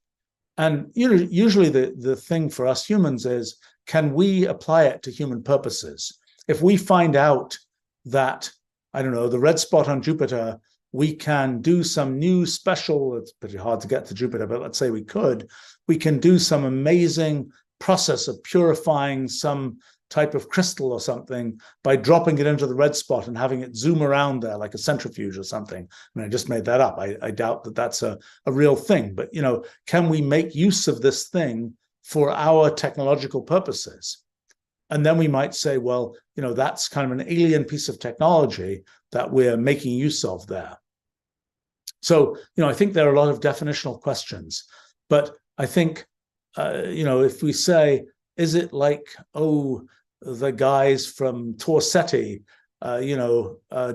And usually the thing for us humans is, can we apply it to human purposes? If we find out that I don't know, the red spot on Jupiter, we can do some new special, it's pretty hard to get to Jupiter, but let's say we can do some amazing process of purifying some type of crystal or something by dropping it into the red spot and having it zoom around there like a centrifuge or something. I mean, I just made that up. I doubt that that's a real thing, but can we make use of this thing for our technological purposes? And then we might say, well, that's kind of an alien piece of technology that we're making use of there. So, I think there are a lot of definitional questions, but I think, if we say, is it like, the guys from Torsetti,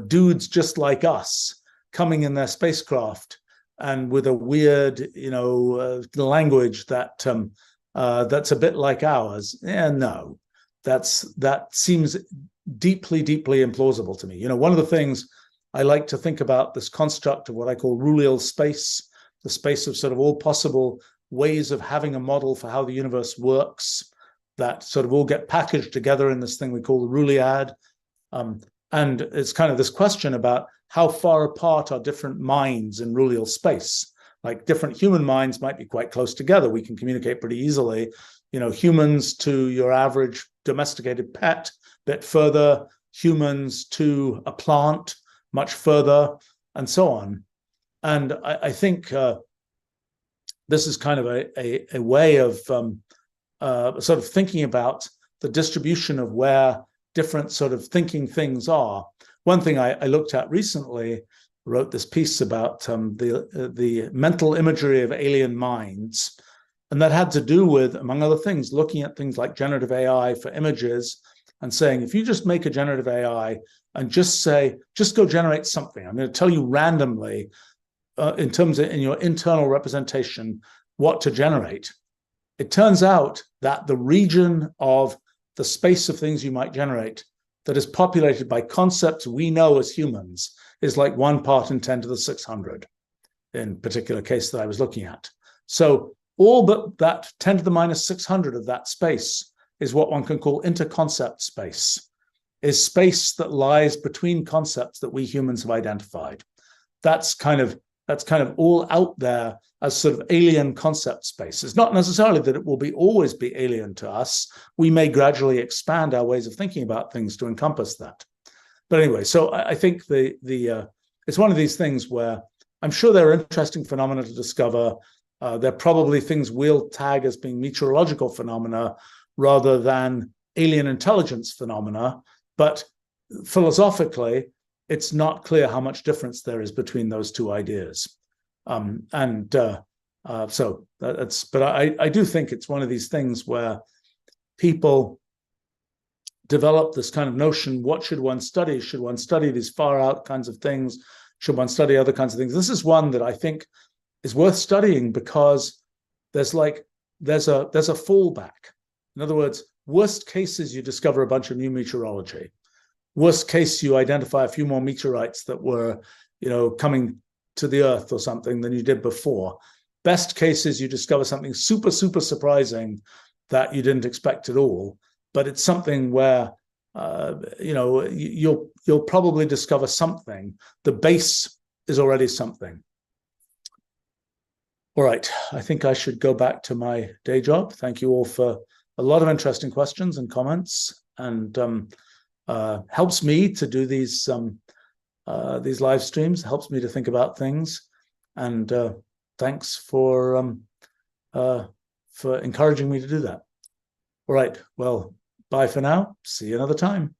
dudes just like us coming in their spacecraft and with a weird, language that that's a bit like ours? No, that seems deeply, deeply implausible to me. One of the things I like to think about this construct of what I call Rullial space, the space of sort of all possible ways of having a model for how the universe works that sort of all get packaged together in this thing we call the Rulliad. And it's kind of this question about how far apart are different minds in Rullial space. Like different human minds might be quite close together. We can communicate pretty easily. Humans to your average domesticated pet, a bit further, humans to a plant, much further, and so on. And I think this is kind of a way of sort of thinking about the distribution of where different sort of thinking things are. One thing I looked at recently, wrote this piece about the mental imagery of alien minds. And that had to do with, among other things, looking at things like generative AI for images and saying, if you just make a generative AI and just go generate something, I'm going to tell you randomly in your internal representation what to generate. It turns out that the region of the space of things you might generate that is populated by concepts we know as humans is like 1 part in 10 to the 600 in particular case that I was looking at. So all but that 10 to the minus 600 of that space is what one can call interconcept space, is space that lies between concepts that we humans have identified. That's kind of all out there as sort of alien concept space. It's not necessarily that it will always be alien to us. We may gradually expand our ways of thinking about things to encompass that. But anyway, so I think it's one of these things where I'm sure there are interesting phenomena to discover. They're probably things we'll tag as being meteorological phenomena rather than alien intelligence phenomena. But philosophically, it's not clear how much difference there is between those two ideas. But I do think it's one of these things where people develop this kind of notion, what should one study? Should one study these far out kinds of things? Should one study other kinds of things? This is one that I think is worth studying because there's a fallback. In other words, worst cases, you discover a bunch of new meteorology. Worst case, you identify a few more meteorites that were, coming to the Earth or something than you did before. Best cases, you discover something super, super surprising that you didn't expect at all. But it's something where, you'll probably discover something. The base is already something. All right, I think I should go back to my day job. Thank you all for a lot of interesting questions and comments, and helps me to do these live streams, helps me to think about things, and thanks for encouraging me to do that. All right, well, bye for now. See you another time.